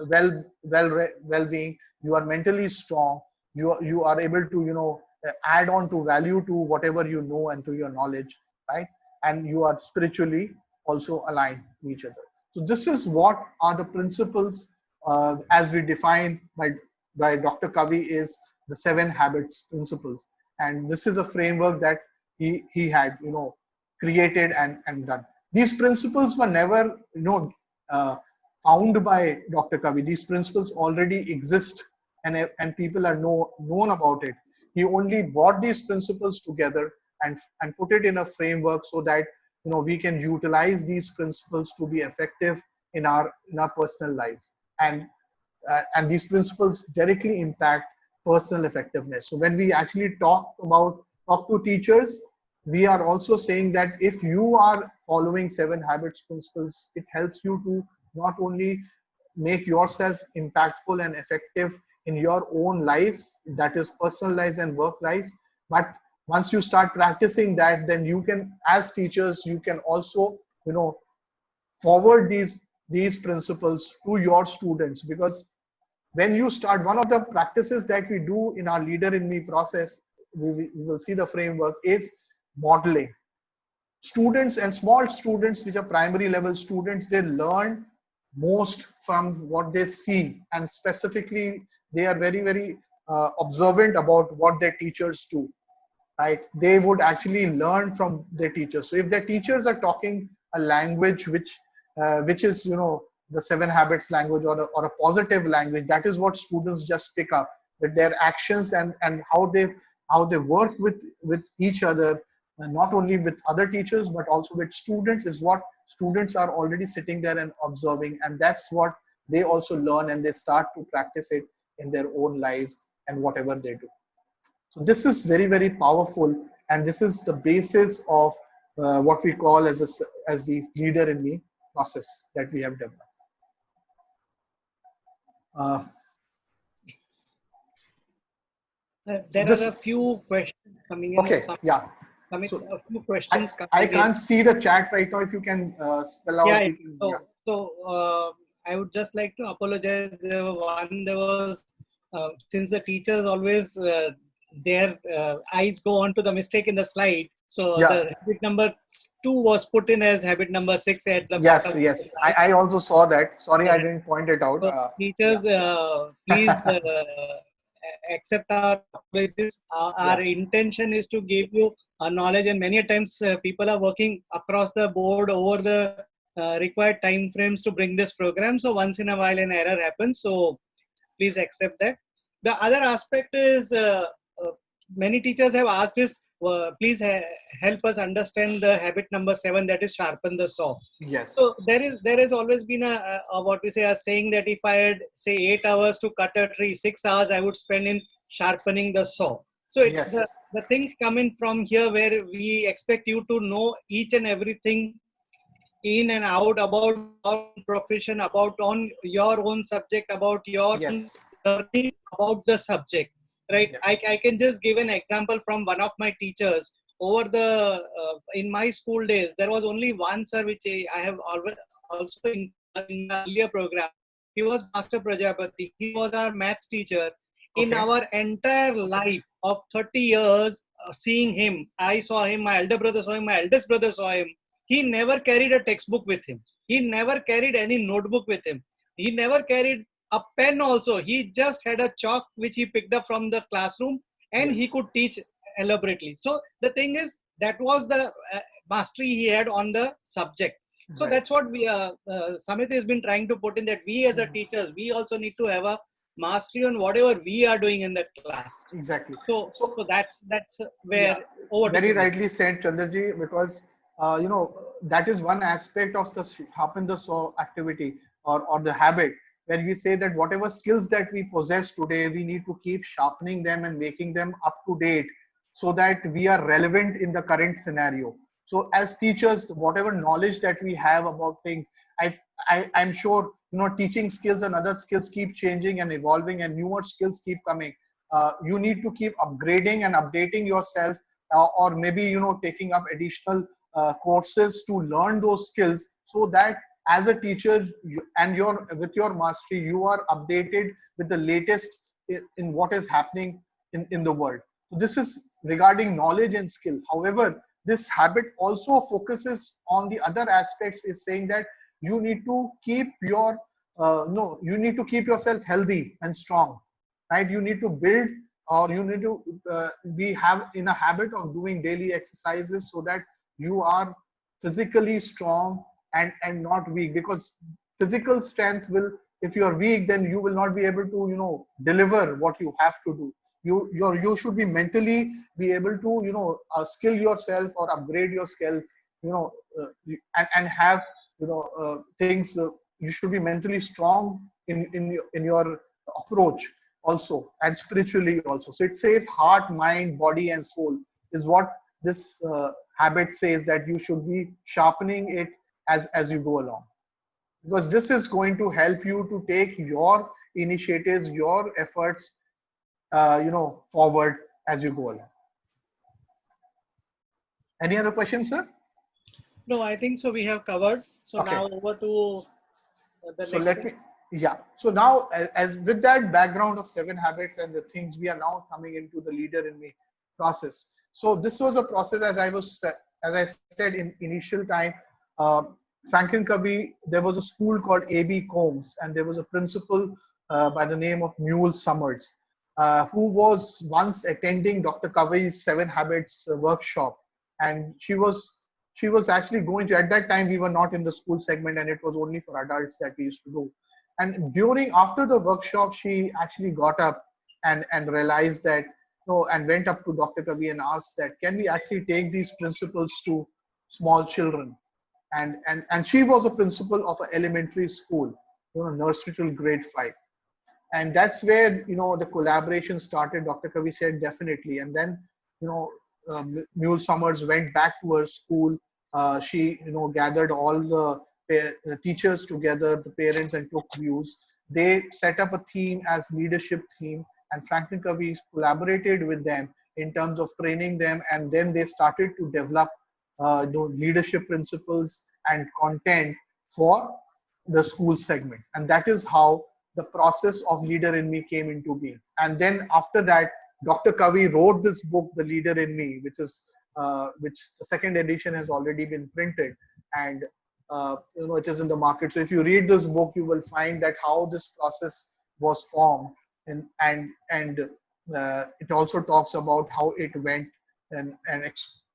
S2: well-being, you are mentally strong, you are able to add on to value to whatever you know and to your knowledge, right? And you are spiritually also aligned to each other. So this is what are the principles as we define by Dr. Kavi, is the 7 habits principles. And this is a framework that he had created and done. These principles were never uh, found by Dr. Kavi. These principles already exist, and people are known about it. He only brought these principles together and put it in a framework so that we can utilize these principles to be effective in our personal lives. And these principles directly impact personal effectiveness. So when we actually talk to teachers, we are also saying that if you are following 7 habits principles, it helps you to not only make yourself impactful and effective in your own lives, that is personal lives and work lives, but once you start practicing that, then you can, as teachers, you can also forward these principles to your students. Because when you start, one of the practices that we do in our Leader in Me process, we will see the framework, is modeling. Students and small students, which are primary level students, they learn most from what they see, and specifically they are very observant about what their teachers do, right? They would actually learn from their teachers. So if their teachers are talking a language which is the 7 habits language, or a positive language, that is what students just pick up. That their actions and how they work with each other, not only with other teachers but also with students, is what students are already sitting there and observing, and that's what they also learn, and they start to practice it in their own lives and whatever they do. So this is very powerful, and this is the basis of what we call as the Leader in Me process that we have developed.
S1: There are a few questions coming in.
S2: Okay, yeah.
S1: So, a few
S2: I,
S1: questions coming
S2: I
S1: in.
S2: can't see the chat right now. If you can spell out.
S1: Yeah,
S2: You can, yeah.
S1: So I would just like to apologize. There was since the teachers always their eyes go on to the mistake in the slide. So
S2: Yeah.
S1: the habit number 2 was put in as habit number 6 at the
S2: Yes,
S1: bottom.
S2: yes. I also saw that. Sorry, I didn't point it out.
S1: So teachers, please accept our apologies. Our intention is to give you knowledge, and many times people are working across the board over the required time frames to bring this program. So once in a while an error happens. So please accept that. The other aspect is many teachers have asked us, please help us understand the habit number 7, that is sharpen the saw.
S2: Yes.
S1: So there has always been a what we say, a saying that if I had say 8 hours to cut a tree, 6 hours I would spend in sharpening the saw. So
S2: Yes.
S1: the things come in from here, where we expect you to know each and everything in and out about your profession, about on your own subject, about your
S2: Yes.
S1: learning about the subject, right?
S2: Yes.
S1: I can just give an example from one of my teachers. Over the in my school days, there was only one sir which I have always also in the earlier program. He was Master Prajapati. He was our maths teacher. In
S2: Okay.
S1: our entire life of 30 years, seeing him, I saw him, my elder brother saw him, my eldest brother saw him. He never carried a textbook with him. He never carried any notebook with him. He never carried a pen also. He just had a chalk which he picked up from the classroom, and
S2: Yes.
S1: he could teach elaborately. So the thing is, that was the mastery he had on the subject. So
S2: Right.
S1: that's what we Samit has been trying to put in, that we as a teachers, we also need to have a mastery on whatever we are doing in that class.
S2: Exactly.
S1: So that's where
S2: Yeah, very rightly said, Chandraji, because that is one aspect of the sharpen the saw activity, or the habit, where we say that whatever skills that we possess today, we need to keep sharpening them and making them up to date, so that we are relevant in the current scenario. So as teachers, whatever knowledge that we have about things, I'm sure, teaching skills and other skills keep changing and evolving, and newer skills keep coming. You need to keep upgrading and updating yourself, or maybe, taking up additional courses to learn those skills, so that as a teacher, and with your mastery, you are updated with the latest in what is happening in the world. So this is regarding knowledge and skill. However, this habit also focuses on the other aspects, is saying that you need to keep your no you need to keep yourself healthy and strong, right? You need to build, or you need to be have in a habit of doing daily exercises, so that you are physically strong and not weak. Because physical strength will, if you are weak, then you will not be able to, deliver what you have to do. You should be mentally be able to, skill yourself or upgrade your skill, and have, things. You should be mentally strong in your approach also, and spiritually also. So it says heart, mind, body, and soul is what this habit says, that you should be sharpening it as you go along, because this is going to help you to take your initiatives, your efforts, forward as you go along. Any other questions, sir?
S1: No, I think so. We have covered. So
S2: Okay.
S1: now over to the
S2: So
S1: next.
S2: let me, yeah. So now, as with that background of 7 habits and the things, we are now coming into the leader in me process. So this was a process, as I said in initial time. Uh, Franklin Covey, there was a school called A.B. Combs, and there was a principal by the name of Mule Summers, who was once attending Dr. Covey's 7 habits workshop, and she was actually going to, at that time we were not in the school segment, and it was only for adults that we used to do. And after the workshop, she actually got up and realized that, and went up to Dr. Covey and asked that, can we actually take these principles to small children? And she was a principal of an elementary school, nursery till grade 5. And that's where, the collaboration started. Dr. Covey said definitely. And then, Mule Summers went back to her school. She, gathered all the teachers together, the parents, and took views. They set up a theme as leadership theme, and Franklin Covey collaborated with them in terms of training them. And then they started to develop leadership principles and content for the school segment. And that is how the process of Leader in Me came into being. And then after that, Dr. Covey wrote this book, The Leader in Me, which the second edition has already been printed, and it is in the market. So if you read this book, you will find that how this process was formed, and it also talks about how it went and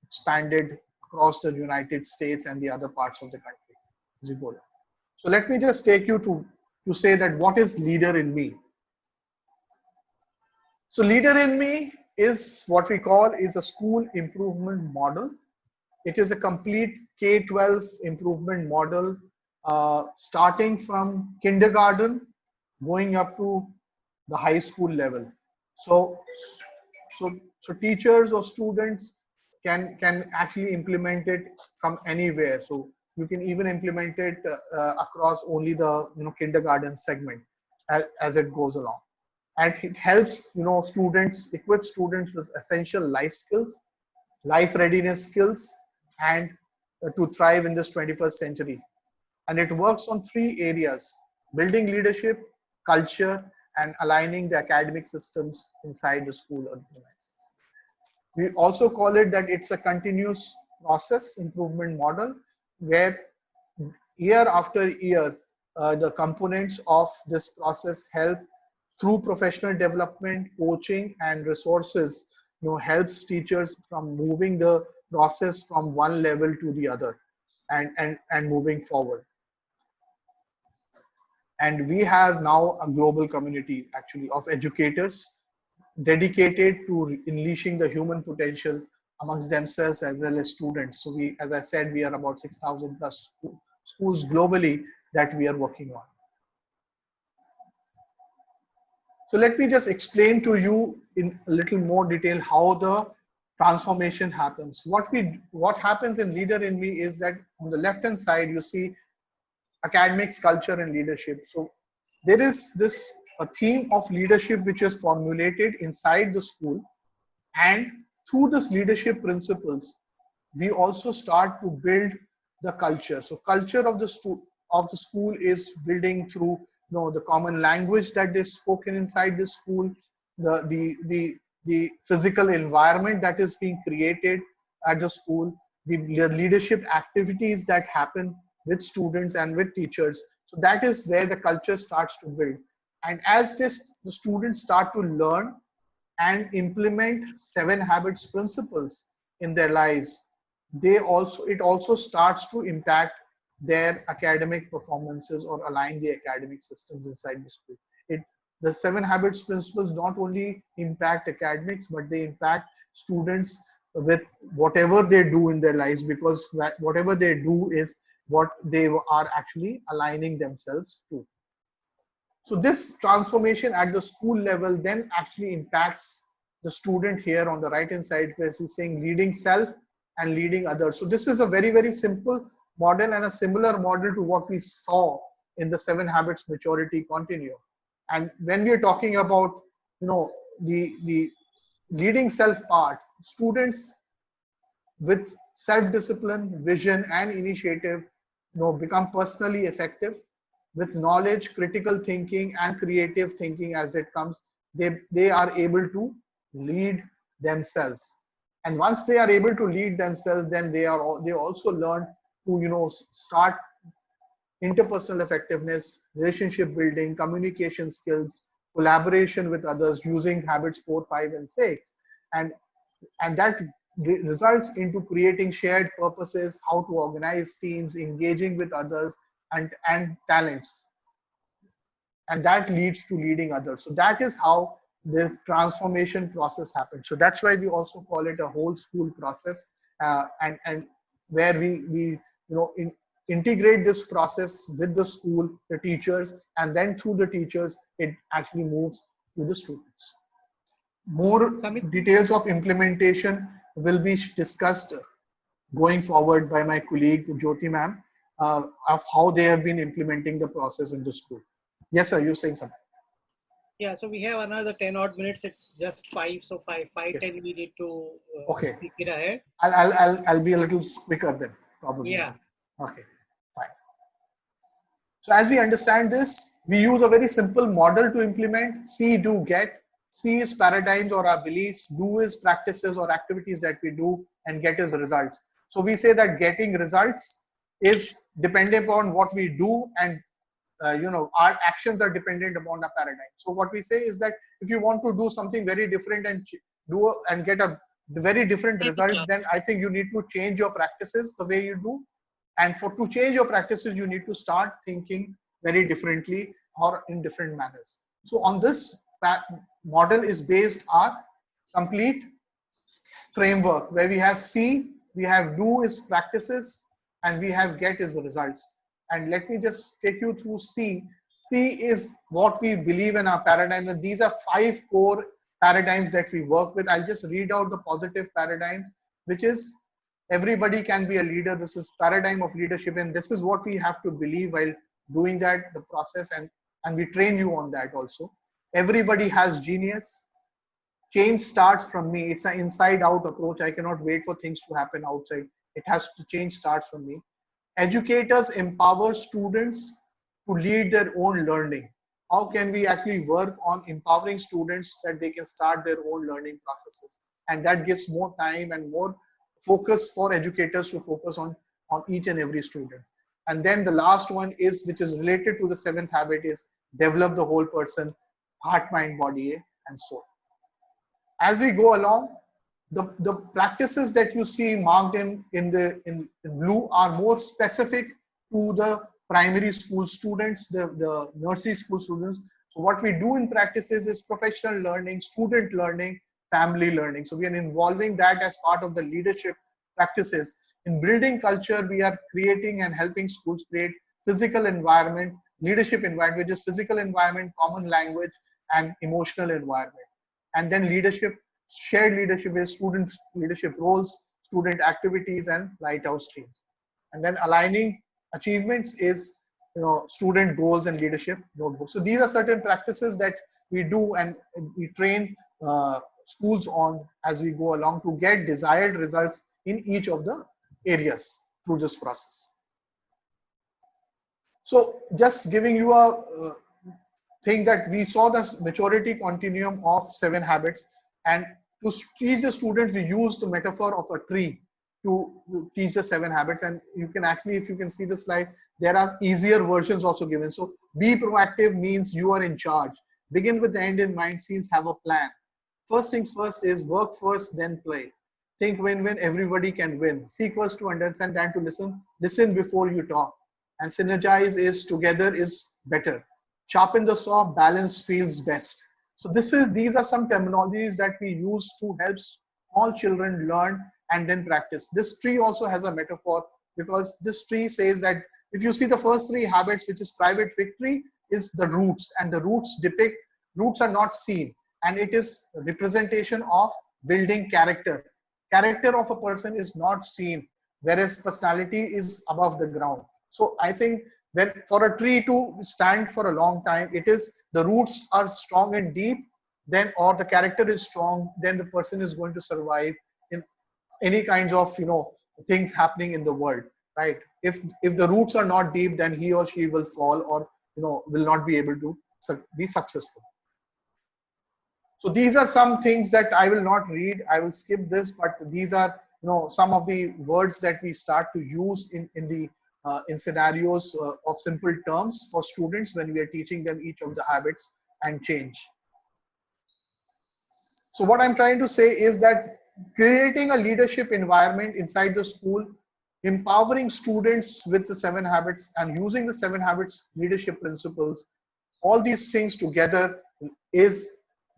S2: expanded across the United States and the other parts of the country as you go along. So let me just take you to say that what is Leader in Me. So Leader in Me is what we call is a school improvement model. It is a complete K-12 improvement model, starting from kindergarten, going up to the high school level. So teachers or students can actually implement it from anywhere. So you can even implement it across only the kindergarten segment as it goes along. And it helps equip students with essential life skills, life readiness skills, and to thrive in this 21st century. And it works on 3 areas: building leadership, culture, and aligning the academic systems inside the school or premises. We also call it that it's a continuous process improvement model, where year after year, the components of this process help through professional development, coaching, and resources, helps teachers from moving the process from one level to the other, and moving forward. And we have now a global community actually of educators dedicated to unleashing the human potential amongst themselves as well as students. So we, as I said, we are about 6,000 plus schools globally that we are working on. So let me just explain to you in a little more detail how the transformation happens. What happens in Leader in Me is that on the left hand side you see academics, culture, and leadership. So there is this a theme of leadership which is formulated inside the school, and through this leadership principles, we also start to build the culture. So culture of the school is building through the common language that is spoken inside the school, the physical environment that is being created at the school, the leadership activities that happen with students and with teachers. So that is where the culture starts to build. And as the students start to learn and implement 7 habits principles in their lives, it also starts to impact their academic performances or align the academic systems inside the school. The 7 habits principles not only impact academics, but they impact students with whatever they do in their lives, because whatever they do is what they are actually aligning themselves to. So this transformation at the school level then actually impacts the student here on the right hand side, where we're saying leading self and leading others. So this is a very, very simple model and a similar model to what we saw in the 7 habits maturity continuum. And when we're talking about the leading self part, students with self-discipline, vision, and initiative become personally effective. With knowledge, critical thinking, and creative thinking as it comes, they are able to lead themselves. And once they are able to lead themselves, then they also learn to start interpersonal effectiveness, relationship building, communication skills, collaboration with others using habits 4, 5, and 6. And that results into creating shared purposes, how to organize teams, engaging with others, and talents. And that leads to leading others. So that is how the transformation process happens. So that's why we also call it a whole school process, and where we integrate this process with the school, the teachers, and then through the teachers, it actually moves to the students. More details of implementation will be discussed going forward by my colleague Jyoti ma'am, of how they have been implementing the process in the school. Yes, sir, you're saying something.
S1: Yeah, so we have another 10 odd minutes. It's just 5, so 5:10 we need to take it ahead.
S2: I'll be a little quicker then, probably.
S1: Yeah.
S2: Okay, fine. So as we understand this, we use a very simple model to implement: see, do, get. See is paradigms or our beliefs, do is practices or activities that we do, and get is results. So we say that getting results is dependent upon what we do, and our actions are dependent upon the paradigm. So what we say is that if you want to do something very different and get a very different result, then I think you need to change your practices the way you do. And to change your practices, you need to start thinking very differently or in different manners. So on this model is based our complete framework, where we have see, we have do is practices, and we have get is the results. And let me just take you through C. C is what we believe in our paradigm, and these are 5 core paradigms that we work with. I'll just read out the positive paradigm, which is everybody can be a leader. This is paradigm of leadership, and this is what we have to believe while doing that, the process, and we train you on that also. Everybody has genius. Change starts from me. It's an inside out approach. I cannot wait for things to happen outside. It has to change starts from me. Educators empower students to lead their own learning. How can we actually work on empowering students that they can start their own learning processes? And that gives more time and more focus for educators to focus on each and every student. And then the last one is, which is related to the 7th habit, is develop the whole person, heart, mind, body, and soul. As we go along, the practices that you see marked in blue are more specific to the primary school students, the nursery school students. So what we do in practices is professional learning, student learning, family learning. So we are involving that as part of the leadership practices. In building culture, we are creating and helping schools create physical environment, leadership environment, which is physical environment, common language, and emotional environment. And then leadership shared leadership is student leadership roles, student activities, and lighthouse teams. And then aligning achievements is student goals and leadership notebook. So these are certain practices that we do and we train schools on as we go along to get desired results in each of the areas through this process. So just giving you a thing that we saw the maturity continuum of 7 habits, and to teach the students we use the metaphor of a tree to teach the 7 habits. And you can actually, if you can see the slide, there are easier versions also given. So be proactive means you are in charge. Begin with the end in mind means have a plan. First things first is work first, then play. Think win-win, everybody can win. Seek first to understand and to listen. Listen before you talk. And synergize is together is better. Sharpen the saw, balance feels best. So these are some terminologies that we use to help all children learn and then practice. This tree also has a metaphor, because this tree says that if you see the first 3 habits, which is private victory, is the roots, and the roots are not seen, and it is a representation of building character. Character of a person is not seen, whereas personality is above the ground. So I think that for a tree to stand for a long time, it is the roots are strong and deep, then, or the character is strong, then the person is going to survive in any kinds of things happening in the world, right? If the roots are not deep, then he or she will fall, or will not be able to be successful. So these are some things that I will not read. I will skip this, but these are some of the words that we start to use in scenarios of simple terms for students when we are teaching them each of the habits and change. So what I'm trying to say is that creating a leadership environment inside the school, empowering students with the 7 habits and using the 7 habits leadership principles, all these things together is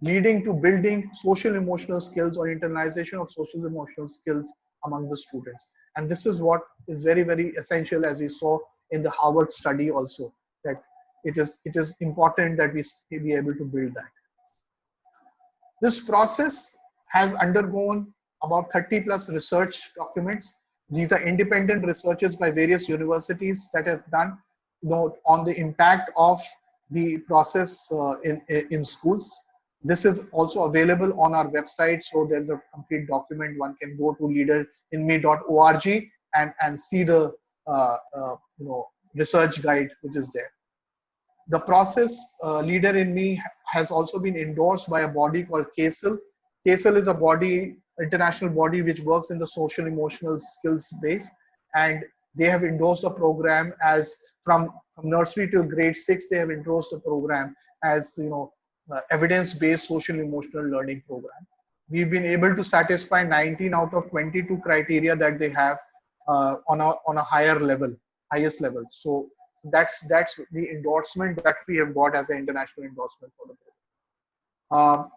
S2: leading to building social emotional skills or internalization of social emotional skills among the students. And this is what is very, very essential, as we saw in the Harvard study also, that it is important that we be able to build that. This process has undergone about 30 plus research documents. These are independent researches by various universities that have done on the impact of the process in schools. This is also available on our website. So there's a complete document. One can go to leaderinme.org and see the research guide which is there. The process Leader in Me has also been endorsed by a body called CASEL. CASEL is a international body which works in the social emotional skills base, and they have endorsed a program as from nursery to grade 6. They have endorsed a program as evidence-based social emotional learning program. We've been able to satisfy 19 out of 22 criteria that they have on a highest level. So that's the endorsement that we have got as an international endorsement for the program.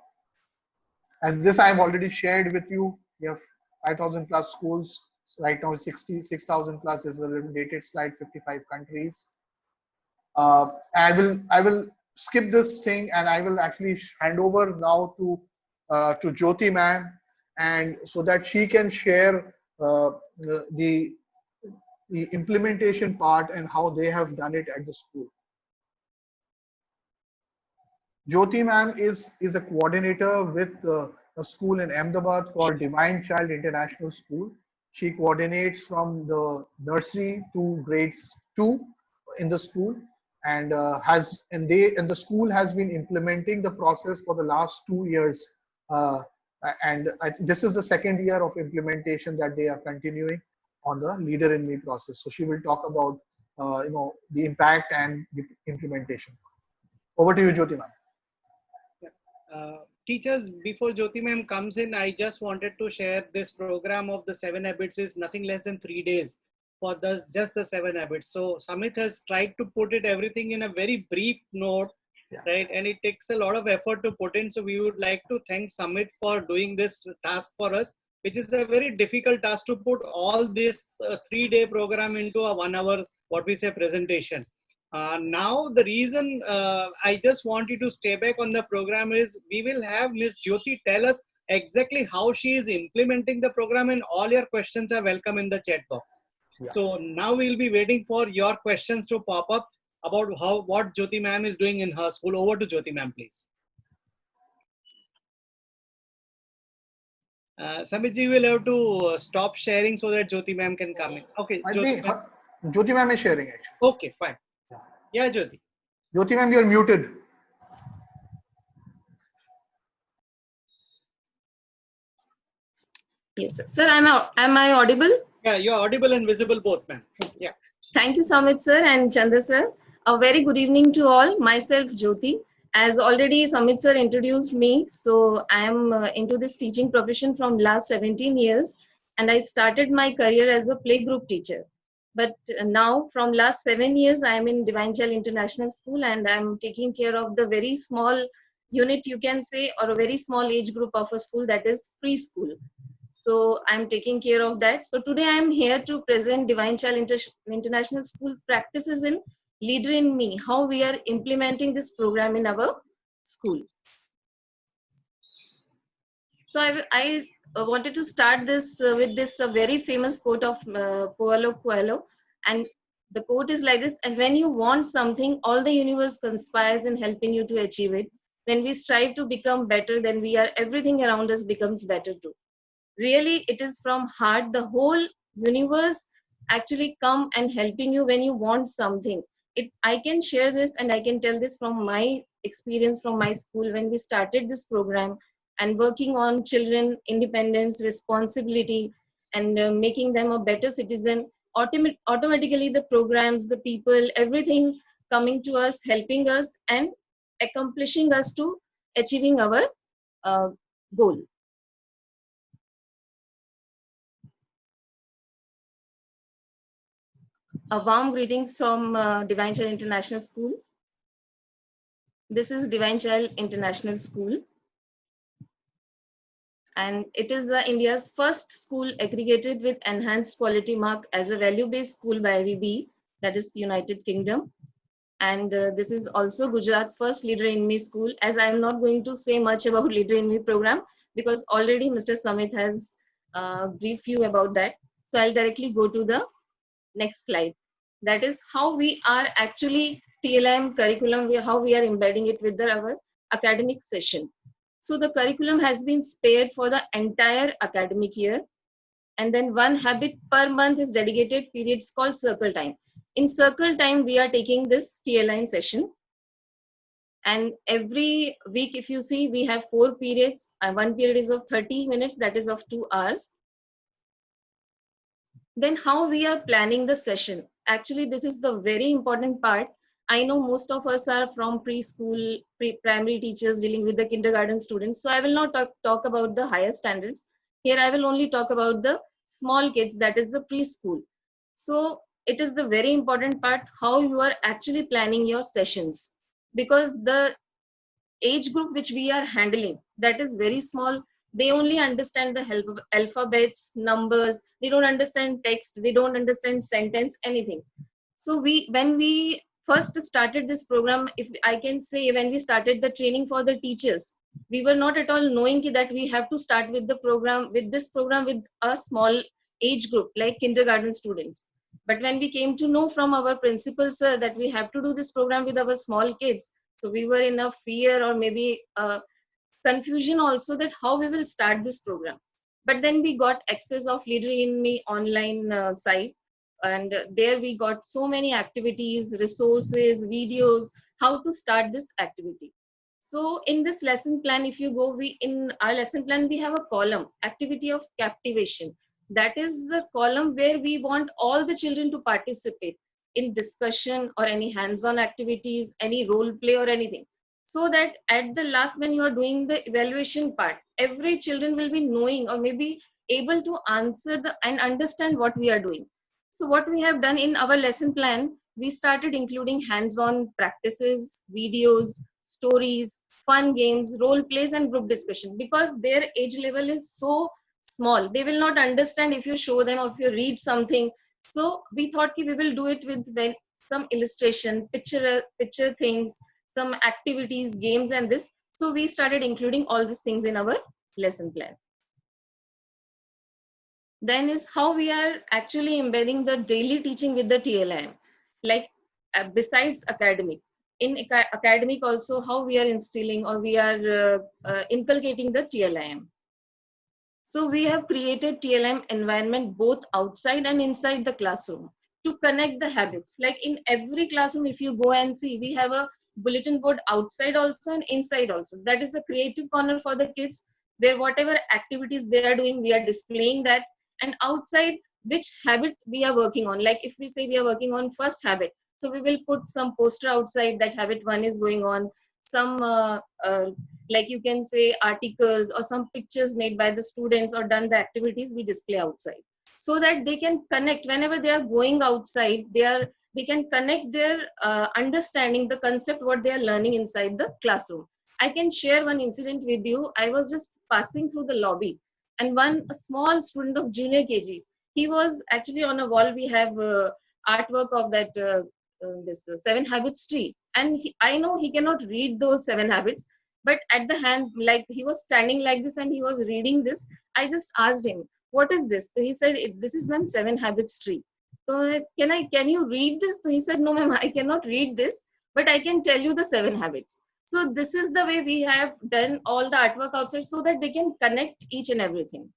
S2: As this I've already shared with you, we have 5,000 plus schools. Right now 66,000 plus is a little dated slide, 55 countries. I will skip this thing and I will actually hand over now to Jyoti ma'am, and so that she can share the implementation part and how they have done it at the school. Jyoti ma'am is a coordinator with a school in Ahmedabad called Divine Child International School. She coordinates from the nursery to grades 2 in the school, and the school has been implementing the process for the last 2 years. This is the second year of implementation that they are continuing on the Leader in Me process. So she will talk about the impact and the implementation. Over to you, Jyoti ma'am.
S1: Teachers, before Jyoti ma'am comes in, I just wanted to share this program of the 7 habits is nothing less than 3 days for just the 7 habits. So Samit has tried to put it everything in a very brief note, right? And it takes a lot of effort to put in. So we would like to thank Samit for doing this task for us, which is a very difficult task to put all this 3-day program into a 1 hour, presentation. Now the reason I just want you to stay back on the program is we will have Ms. Jyoti tell us exactly how she is implementing the program, and all your questions are welcome in the chat box.
S2: Yeah.
S1: So now we'll be waiting for your questions to pop up about what Jyoti ma'am is doing in her school. Over to Jyoti ma'am, please. Samit ji will have to stop sharing so that Jyoti ma'am can come in. Okay,
S2: I
S1: Jyoti
S2: think
S1: ma'am.
S2: Jyoti ma'am is sharing actually.
S1: Okay, fine.
S2: Yeah.
S1: Yeah, Jyoti.
S2: Jyoti ma'am, you're muted.
S5: Yes, sir. Am I audible?
S1: Yeah, you're audible and visible both, ma'am. Yeah.
S5: Thank you, Samit sir and Chandra sir. A very good evening to all. Myself, Jyoti. As already Samit sir introduced me, so I am into this teaching profession from last 17 years, and I started my career as a playgroup teacher. But now, from last 7 years, I am in Divine Child International School, and I am taking care of the very small unit, you can say, or a very small age group of a school, that is preschool. So I'm taking care of that. So today I'm here to present Divine Child International School practices in Leader in Me, how we are implementing this program in our school. So I wanted to start this with this very famous quote of Paulo Coelho, and the quote is like this: and when you want something, all the universe conspires in helping you to achieve it. When we strive to become better, then everything around us becomes better too. Really, it is from heart. The whole universe actually come and helping you when you want something. I can share this and I can tell this from my experience from my school when we started this program and working on children independence, responsibility, and making them a better citizen. Automatically the programs, the people, everything coming to us, helping us and accomplishing us to achieving our uh, goal. A warm greetings from Divine Child International School. This is Divine Child International School, and it is India's first school accredited with enhanced quality mark as a value-based school by IVB, that is United Kingdom. And this is also Gujarat's first Leader in Me school. As I am not going to say much about Leader in Me program because already Mr. Samit has briefed you about that. So I'll directly go to the next slide. That is how we are actually TLM curriculum, how we are embedding it with our academic session. So the curriculum has been spared for the entire academic year, and then one habit per month is dedicated periods called circle time. In circle time, we are taking this TLM session, and every week, if you see, we have 4 periods. One period is of 30 minutes, that is of 2 hours. Then how we are planning the session. Actually, this is the very important part. I know most of us are from preschool, primary teachers dealing with the kindergarten students. So I will not talk about the higher standards. Here I will only talk about the small kids, that is the preschool. So it is the very important part how you are actually planning your sessions, because the age group which we are handling, that is very small. They only understand the help of alphabets, numbers. They don't understand text. They don't understand sentence, anything. So when we first started this program, if I can say, when we started the training for the teachers, we were not at all knowing that we have to start with the program, with this program, with a small age group like kindergarten students. But when we came to know from our principal sir that we have to do this program with our small kids, so we were in a fear or maybe confusion also that how we will start this program. But then we got access of Leader in Me online site, and there we got so many activities, resources, videos, how to start this activity. So in this lesson plan, if you go, in our lesson plan we have a column, activity of captivation. That is the column where we want all the children to participate in discussion or any hands-on activities, any role play or anything, so that at the last when you are doing the evaluation part, every children will be knowing or maybe able to answer and understand what we are doing. So what we have done in our lesson plan, we started including hands-on practices, videos, stories, fun games, role plays and group discussion, because their age level is so small. They will not understand if you show them or if you read something. So we thought we will do it with some illustration, picture things, some activities, games and this. So we started including all these things in our lesson plan. Then is how we are actually embedding the daily teaching with the TLIM, like besides academic. In academic also, how we are instilling or we are inculcating the TLIM. So we have created TLM environment both outside and inside the classroom to connect the habits. Like in every classroom, if you go and see, we have a bulletin board outside also and inside also. That is a creative corner for the kids, where whatever activities they are doing, we are displaying that. And outside, which habit we are working on. Like if we say we are working on first habit, so we will put some poster outside that habit 1 is going on, some like you can say articles or some pictures made by the students or done the activities we display outside, so that they can connect whenever they are going outside. They can connect their understanding the concept what they are learning inside the classroom. I can share one incident with you. I was just passing through the lobby, and a small student of junior KG, he was actually on a wall. We have artwork of that this 7 habits tree, and I know he cannot read those 7 habits, but at the hand, like he was standing like this and he was reading this. I just asked him, what is this? So he said, this is ma'am 7 habits tree. So can you read this? So he said, no ma'am, I cannot read this, but I can tell you the 7 habits. So this is the way we have done all the artwork outside, so that they can connect each and everything.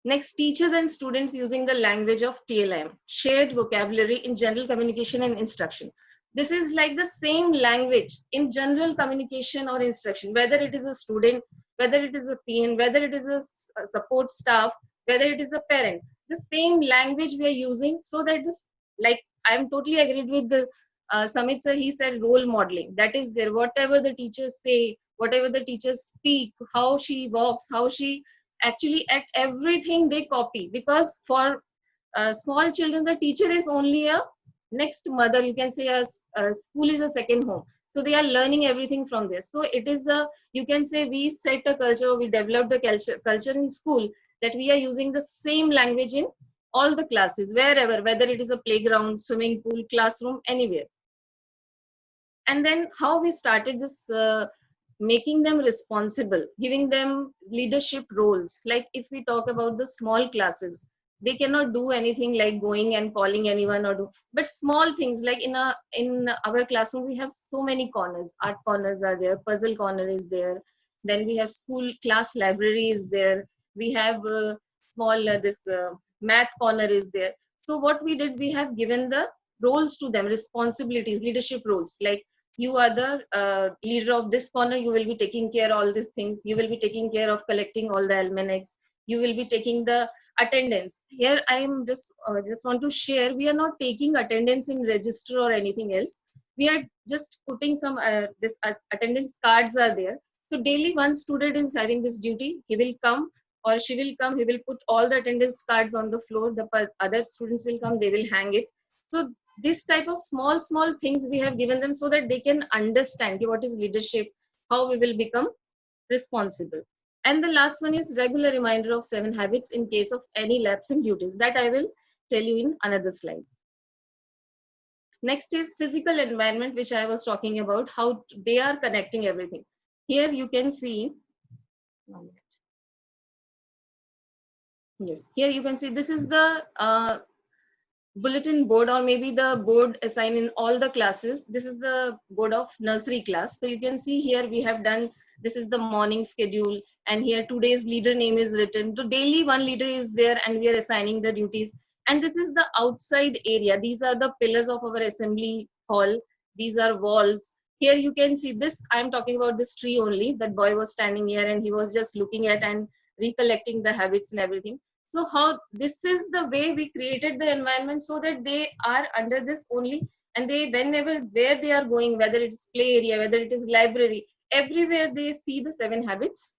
S5: Next, teachers and students using the language of TLM, shared vocabulary in general communication and instruction. This is like the same language in general communication or instruction, whether it is a student, whether it is a PN, whether it is a support staff, whether it is a parent. The same language we are using, so that this, like I'm totally agreed with the Samit sir. He said role modeling. That is there. Whatever the teachers say, whatever the teachers speak, how she walks, how she actually act, everything they copy. Because for small children, the teacher is only a next mother. You can say a school is a second home. So they are learning everything from this. So it is a, you can say we set a culture, we developed a culture in school, that we are using the same language in all the classes, wherever, whether it is a playground, swimming pool, classroom, anywhere. And then how we started this making them responsible, giving them leadership roles. Like if we talk about the small classes, they cannot do anything like going and calling anyone or do, but small things like in our classroom we have so many corners. Art corners are there, puzzle corner is there, then we have school class library is there, we have small this math corner is there. So what we did, we have given the roles to them, responsibilities, leadership roles. Like you are the leader of this corner, you will be taking care all these things, you will be taking care of collecting all the almanacs, you will be taking the attendance. Here I am just want to share, we are not taking attendance in register or anything else. We are just putting some this attendance cards are there. So daily one student is having this duty, he will come or she will come, he will put all the attendance cards on the floor, the other students will come, they will hang it. So this type of small things we have given them, so that they can understand what is leadership, how we will become responsible. And the last one is regular reminder of 7 habits in case of any lapse in duties. That I will tell you in another slide. Next is physical environment, which I was talking about, how they are connecting everything. Here you can see, yes, here you can see this is the bulletin board, or maybe the board assigned in all the classes. This is the board of nursery class. So you can see here we have done, this is the morning schedule, and here today's leader name is written. So daily one leader is there and we are assigning the duties. And this is the outside area. These are the pillars of our assembly hall. These are walls. Here you can see this, I'm talking about this tree only. That boy was standing here and he was just looking at and recollecting the habits and everything. So how this is the way we created the environment, so that they are under this only, and they whenever where they are going, whether it is play area, whether it is library, everywhere they see the 7 habits.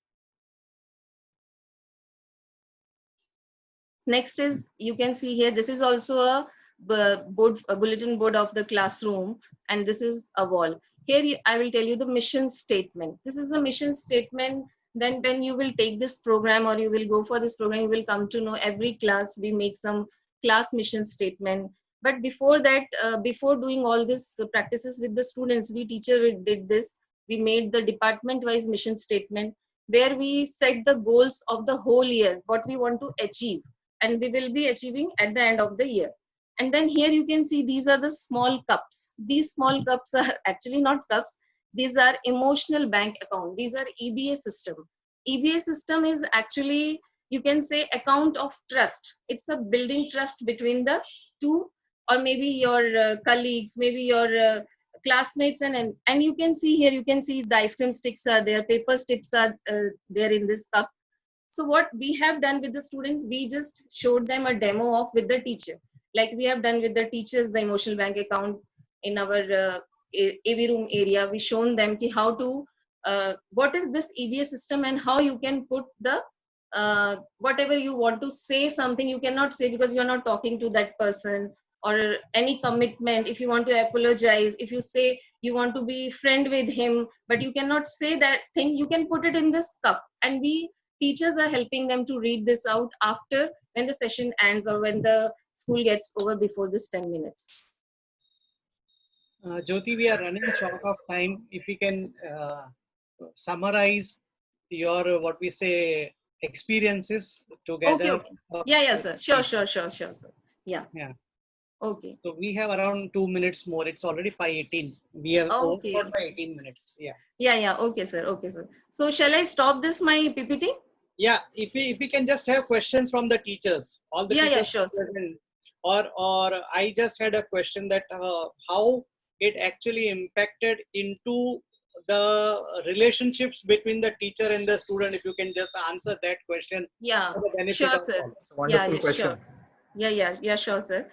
S5: Next is, you can see here, this is also a bulletin board of the classroom, and this is a wall. Here I will tell you the mission statement. This is the mission statement. Then when you will take this program or you will go for this program, you will come to know every class we make some class mission statement. But before that, before doing all this practices with the students, we did this. We made the department wise mission statement. where we set the goals of the whole year, what we want to achieve, and we will be achieving at the end of the year. And then here you can see these are the small cups. These small cups are actually not cups. These are emotional bank account. These are EBA system. EBA system is actually, you can say, account of trust. It's a building trust between the two, or maybe your colleagues, maybe your classmates, and you can see here, you can see the ice cream sticks are there, paper sticks are there in this cup. So what we have done with the students, we just showed them a demo of with the teacher, like we have done with the teachers, the emotional bank account in our AV room area. We shown them ki how to what is this EBA system, and how you can put the whatever you want to say, something you cannot say because you are not talking to that person, or any commitment. If you want to apologize, if you say you want to be friend with him but you cannot say that thing, you can put it in this cup, and we teachers are helping them to read this out after, when the session ends or when the school gets over, before this 10 minutes.
S1: Jyoti, we are running short of time. If we can summarize your what we say experiences together.
S5: Okay. Yeah, sir. Sure, sir. Yeah. Okay.
S1: So we have around 2 minutes more. It's already 5:18. We have over by 18 minutes. Yeah.
S5: Okay, sir. So shall I stop this my PPT?
S1: Yeah. If we can just have questions from the teachers, all the teachers.
S5: Yeah, sure, sir.
S1: Or I just had a question that how it actually impacted into the relationships between the teacher and the student. If you can just answer that question.
S5: Yeah. Sure, sir.
S2: It's a wonderful question.
S5: Sure. Yeah, sure, sir.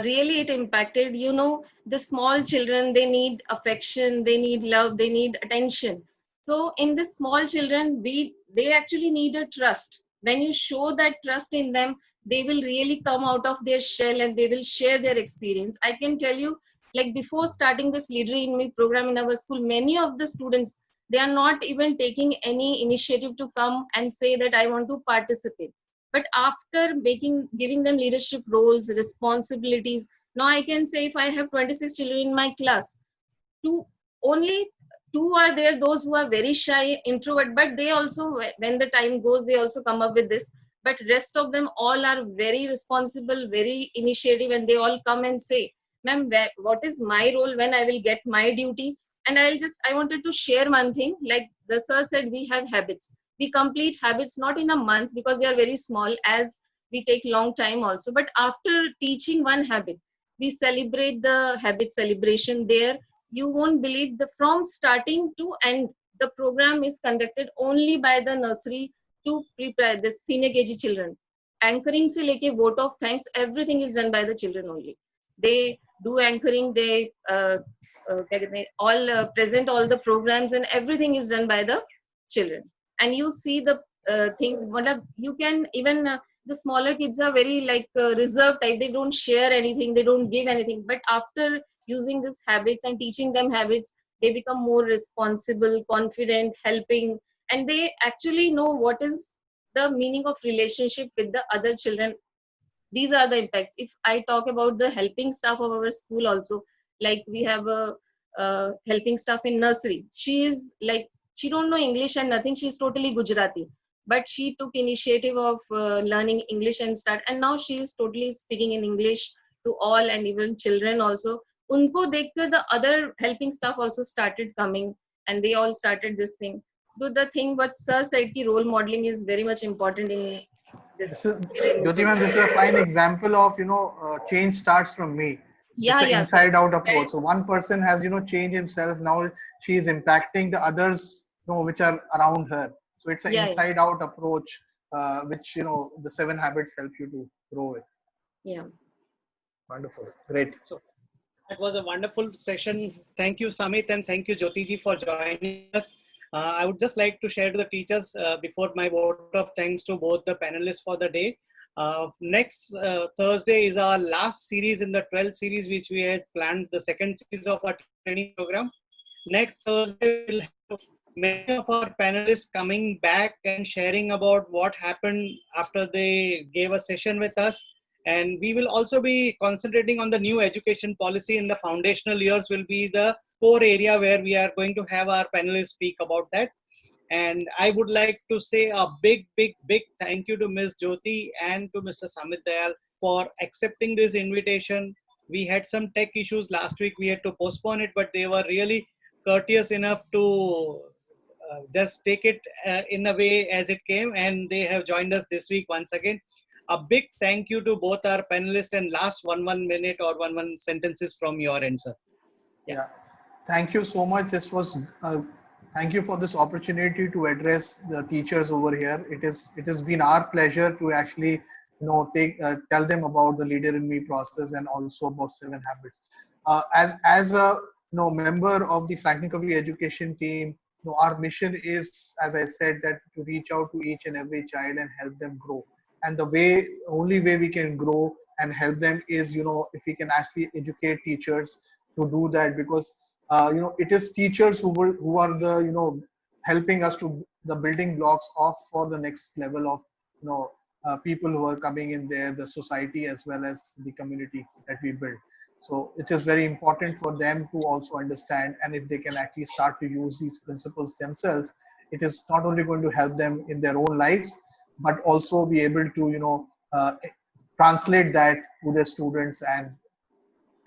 S5: Really it impacted, the small children, they need affection, they need love, they need attention. So in the small children, they actually need a trust. When you show that trust in them, they will really come out of their shell and they will share their experience. I can tell you, like before starting this Leader in Me program in our school, many of the students, they are not even taking any initiative to come and say that I want to participate. But after giving them leadership roles, responsibilities, now I can say if I have 26 children in my class, only two are there, those who are very shy, introvert, but they also, when the time goes, they also come up with this. But rest of them all are very responsible, very initiative, and they all come and say, ma'am, what is my role when I will get my duty? And I wanted to share one thing, like the sir said, we have habits. We complete habits not in a month because they are very small, as we take long time also. But after teaching one habit, we celebrate the habit celebration there. You won't believe from starting to end, the program is conducted only by the nursery to prepare the senior KG children. Anchoring se leke vote of thanks, everything is done by the children only. They do anchoring, they present all the programs, and everything is done by the children. And you see the things, you can even the smaller kids are very reserved type. They don't share anything, they don't give anything. But after using these habits and teaching them habits, they become more responsible, confident, helping, and they actually know what is the meaning of relationship with the other children. These are the impacts. If I talk about the helping staff of our school also, like we have a helping staff in nursery. She don't know English and nothing. She's totally Gujarati, but she took initiative of learning English and now she is totally speaking in English to all, and even children also. Unko dekhkar the other helping staff also started coming, and they all started this thing. So the thing what sir said, ki role modeling is very much important in this.
S2: Jyoti ma'am, this is a fine example of change starts from me.
S5: Yeah,
S2: it's an inside out approach. So one person has changed himself. Now she is impacting the others which are around her. So it's an inside out approach, which the 7 habits help you to grow with.
S5: Yeah.
S2: Wonderful. Great.
S1: So that was a wonderful session. Thank you, Samit, and thank you, Jyoti ji, for joining us. I would just like to share to the teachers before my vote of thanks to both the panelists for the day. Next Thursday is our last series in the 12th series, which we had planned, the second series of our training program. Next Thursday, we'll have many of our panelists coming back and sharing about what happened after they gave a session with us. And we will also be concentrating on the new education policy in the foundational years will be the core area where we are going to have our panelists speak about that. And I would like to say a big thank you to Ms. Jyoti and to Mr. Samit Dayal for accepting this invitation. We had some tech issues last week. We had to postpone it, but they were really courteous enough to just take it in a way as it came, and they have joined us this week once again. A big thank you to both our panelists, and last one minute or one sentences from your end, sir.
S2: Yeah. Thank you so much. This was thank you for this opportunity to address the teachers over here. It has been our pleasure to actually tell them about the Leader in Me process and also about 7 Habits. As a member of the Franklin Covey education team, our mission is, as I said, that to reach out to each and every child and help them grow. And the only way we can grow and help them is if we can actually educate teachers to do that, because it is teachers who are the helping us to the building blocks of for the next level of people who are coming in there, the society as well as the community that we build. So it is very important for them to also understand, and if they can actually start to use these principles themselves, it is not only going to help them in their own lives, but also be able to translate that to their students and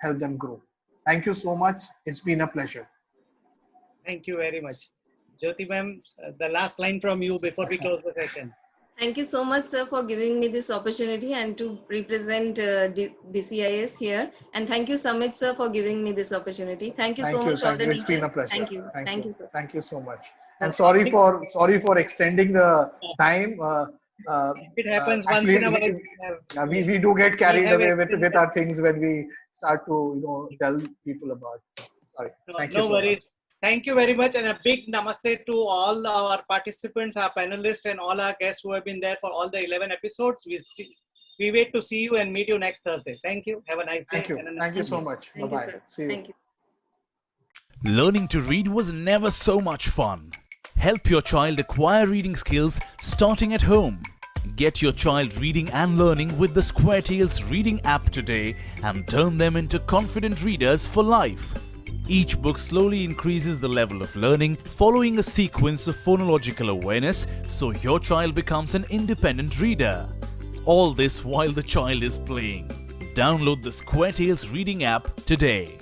S2: help them grow. Thank you so much. It's been a pleasure.
S1: Thank you very much. Jyoti ma'am, the last line from you before we close the session.
S5: Thank you so much, sir, for giving me this opportunity and to represent DCIS here. And thank you, Samit, sir, for giving me this opportunity. Thank you so much, all the teachers.
S2: It's been a pleasure.
S5: Thank you. Thank you, sir.
S2: Thank you so much. And sorry for extending the time.
S1: It happens once in a while.
S2: We do get carried away with our things when we start to tell people about. Sorry. Thank you.
S1: No worries. Thank you very much, and a big namaste to all our participants, our panelists, and all our guests who have been there for all the 11 episodes. We wait to see you and meet you next Thursday. Thank you. Have a nice day.
S2: Thank you. Thank you so much. Bye-bye. See you.
S5: Thank you.
S6: Learning to read was never so much fun. Help your child acquire reading skills starting at home. Get your child reading and learning with the SquareTales reading app today and turn them into confident readers for life. Each book slowly increases the level of learning, following a sequence of phonological awareness, so your child becomes an independent reader. All this while the child is playing. Download the SquareTales reading app today.